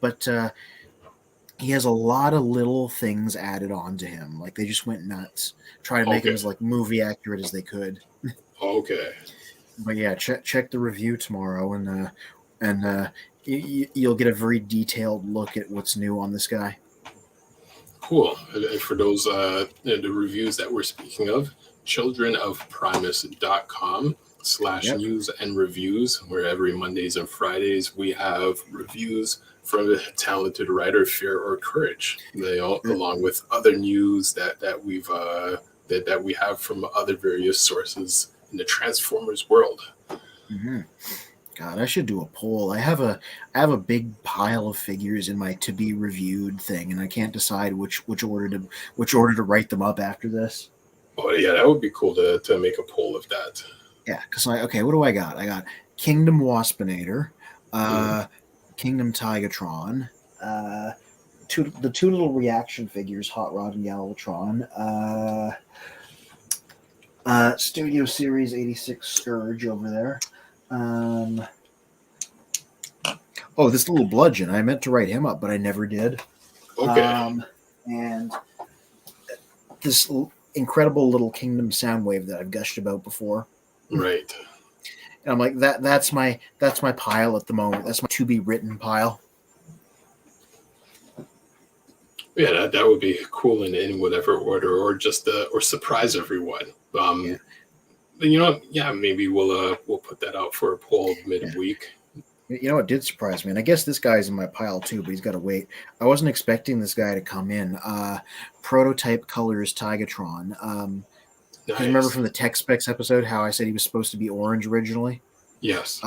but he has a lot of little things added on to him. Like they just went nuts, trying to make him Okay. as like movie accurate as they could. Okay. But yeah, check the review tomorrow, and you'll get a very detailed look at what's new on this guy. Cool. And for those the reviews that we're speaking of, Yep. childrenofprimus.com/news and reviews, where every Mondays and Fridays we have reviews from the talented writer Fear or Courage. They all, along with other news that we've that we have from other various sources in the Transformers world. Mm-hmm. God, I should do a poll. I have a big pile of figures in my to be reviewed thing, and I can't decide which order to write them up after this. Oh yeah, that would be cool to make a poll of that. Yeah, because okay, what do I got? I got Kingdom Waspinator, Mhm. uh, Kingdom Tigatron, the two little reaction figures, Hot Rod and Galvatron, Studio Series 86 Scourge over there. Oh, this little bludgeon. I meant to write him up, but I never did. Okay. And this incredible little Kingdom Soundwave that I've gushed about before. Right. And I'm like that's my pile at the moment. That's my to be written pile. Yeah, that would be cool in whatever order, or just or surprise everyone. Yeah. You know, yeah, maybe we'll put that out for a poll Yeah. midweek. You know what did surprise me, and I guess this guy's in my pile too, but he's got to wait. I wasn't expecting this guy to come in. Prototype colors Tigatron. Because remember Nice. from the Tech Specs episode how I said he was supposed to be orange originally? Yes.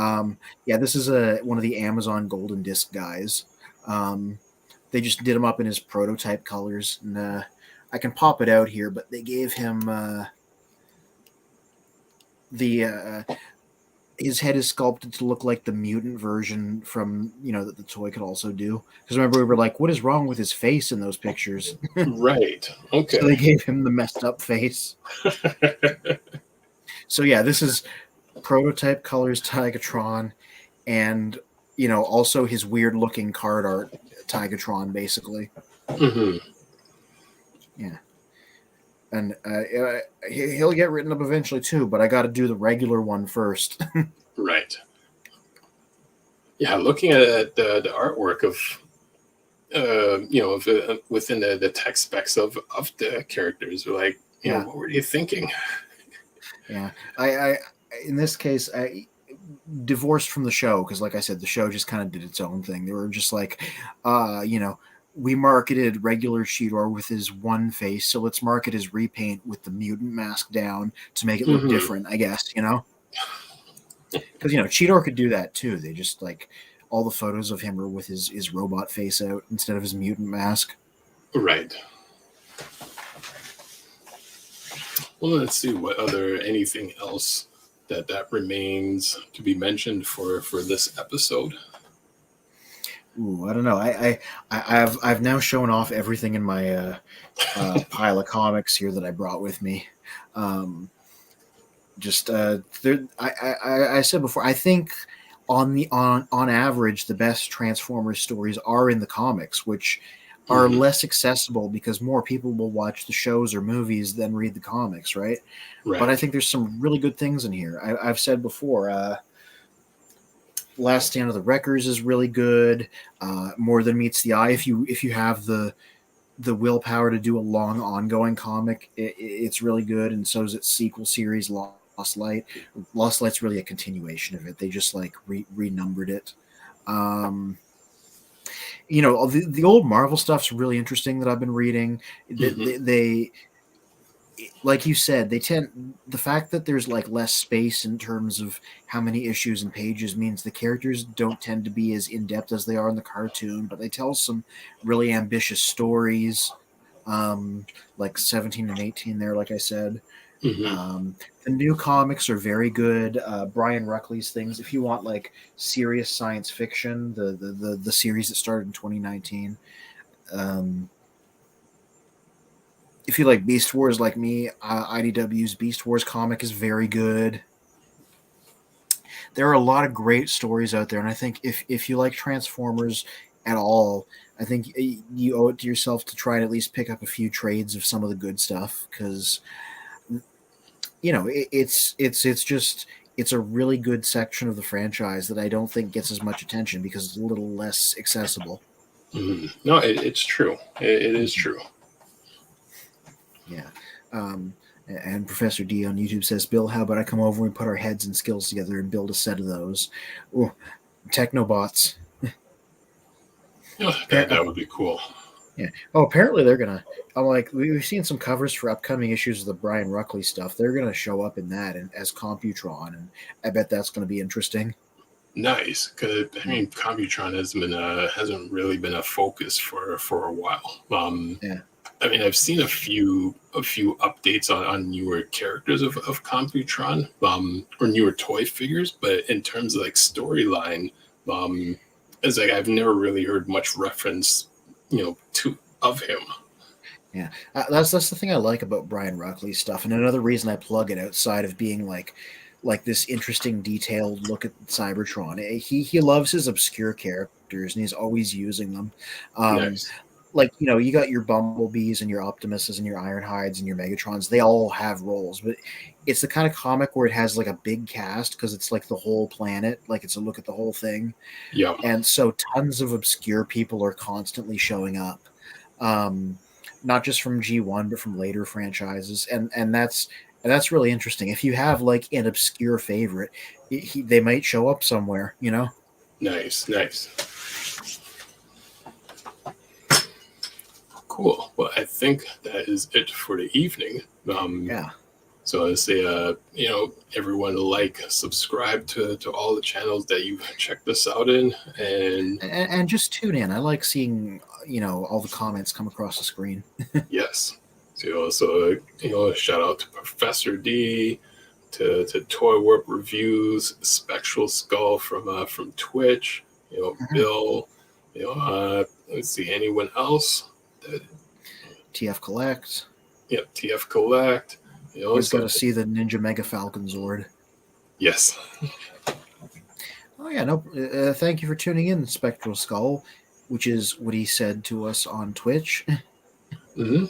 Yeah, this is one of the Amazon Golden Disc guys. Um, they just did him up in his prototype colors, and I can pop it out here, but they gave him the his head is sculpted to look like the mutant version from that the toy could also do. Because remember we were like, what is wrong with his face in those pictures? Right. So they Okay. gave him the messed up face. So yeah, this is prototype colors Tigatron, and also his weird looking card art Tigatron, basically. Hmm. Yeah, and he'll get written up eventually too, but I got to do the regular one first. Right. Yeah, looking at the artwork of within the tech specs of the characters, we're like, Yeah, what were you thinking? yeah. I in this case, I divorced from the show because, like I said, the show just kind of did its own thing. They were just like, we marketed regular Cheetor with his one face, so let's market his repaint with the mutant mask down to make it look Hmm. different. I guess because Cheetor could do that too. They just like all the photos of him are with his robot face out instead of his mutant mask. Right. Well, let's see what other anything else that remains to be mentioned for this episode. Ooh, I don't know. I've now shown off everything in my pile of comics here that I brought with me. Just there, I said before. I think on average, the best Transformers stories are in the comics, which are Hmm. less accessible because more people will watch the shows or movies than read the comics, right? But I Right. think there's some really good things in here. I've said before. Last Stand of the Wreckers is really good. More Than Meets the Eye. If you have the willpower to do a long ongoing comic, it's really good. And so is its sequel series, Lost Light. Lost Light's really a continuation of it. They just like renumbered it. Um, the old Marvel stuff's really interesting that I've been reading. Hmm. They like you said, the fact that there's like less space in terms of how many issues and pages means the characters don't tend to be as in depth as they are in the cartoon, but they tell some really ambitious stories, um, like 17 and 18 there, like I said. Hmm. The new comics are very good. Brian Ruckley's things, if you want like serious science fiction, the series that started in 2019. Um, if you like Beast Wars like me, IDW's Beast Wars comic is very good. There are a lot of great stories out there, and I think if you like Transformers, at all, I think you owe it to yourself to try and at least pick up a few trades of some of the good stuff, because it's just it's a really good section of the franchise that I don't think gets as much attention because it's a little less accessible. No, it's true. It is Mhm. true. Yeah. And Professor D on YouTube says, Bill, how about I come over and put our heads and skills together and build a set of those? Ooh, Technobots. Yeah, that would be cool. Yeah. Oh, apparently they're gonna. I'm like, we've seen some covers for upcoming issues of the Brian Ruckley stuff. They're gonna show up in that and as Computron, and I bet that's gonna be interesting. Nice, because I mean, Computron hasn't really been a focus for a while. Yeah. I mean, I've seen a few updates on newer characters of Computron, or newer toy figures, but in terms of like storyline, it's like I've never really heard much reference, to of him. Yeah, that's the thing I like about Brian Ruckley's stuff, and another reason I plug it outside of being like this interesting, detailed look at Cybertron. He loves his obscure characters, and he's always using them. Um, Nice. like you got your Bumblebees and your Optimuses and your Ironhides and your Megatrons. They all have roles, but it's the kind of comic where it has like a big cast because it's like the whole planet, like it's a look at the whole thing, Yeah. and so tons of obscure people are constantly showing up. Um, Not just from G1 but from later franchises, and that's really interesting. If you have like an obscure favorite, they might show up somewhere, Nice. Cool. Well, I think that is it for the evening. Yeah. So I say, everyone subscribe to all the channels that you've checked us out in, and And just tune in. I like seeing all the comments come across the screen. yes, so shout out to Professor D, to Toy Warp Reviews, Spectral Skull from Twitch, Mhm. Bill, let's see, anyone else? TF Collect. Yeah, TF Collect. Always got So to see the Ninja Mega Falcon Zord. yes. Oh yeah, no. Thank you for tuning in, Spectral Skull, which is what he said to us on Twitch. Mm-hmm.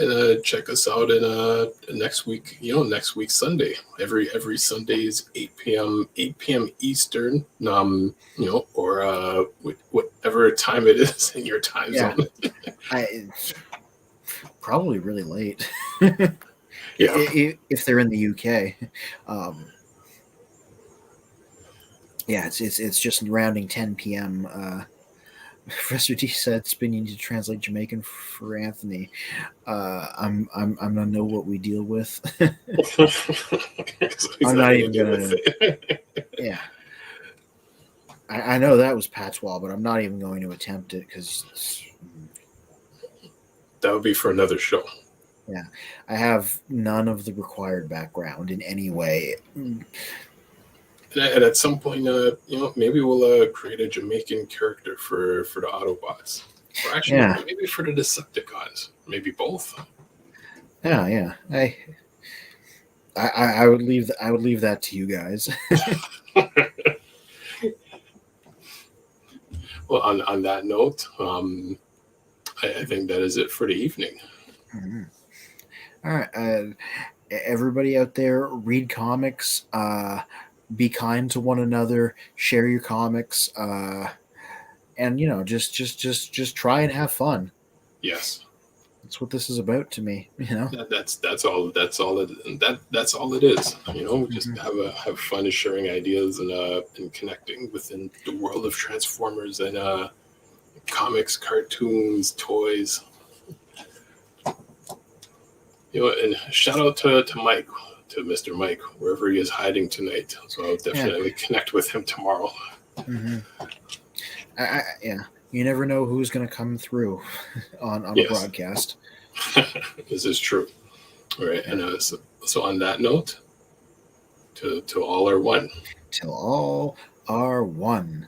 And check us out in next week. Next week Sunday. Every Sunday is 8 p.m. Eastern. Or whatever time it is in your time Yeah, zone. I probably really late. Yeah. If they're in the UK. Yeah, it's just rounding 10 p.m. Professor D said, "Spin, you need to translate Jamaican for Anthony." I'm gonna know what we deal with. So he's I'm not not gonna even deal with gonna. it. Yeah, I know that was patois, but I'm not even going to attempt it because That would be for another show. yeah, I have none of the required background in any way. And at some point, maybe we'll create a Jamaican character for the Autobots, or actually Yeah, maybe for the Decepticons. Maybe both. yeah. I would leave that to you guys. Well, on that note, I think that is it for the evening. Mhm. All right, everybody out there, read comics. Be kind to one another. Share your comics. And just try and have fun. Yes, That's what this is about to me. that's all it is. Just Mhm. have fun sharing ideas and connecting within the world of Transformers and comics, cartoons, toys. And shout out to Mike, to Mr. Mike, wherever he is hiding tonight. So I'll Yeah. definitely connect with him tomorrow. Hmm. Yeah. You never know who's going to come through on a Yes, broadcast. this is true. All right, Yeah. and so on that note, to all are one. Till all are one.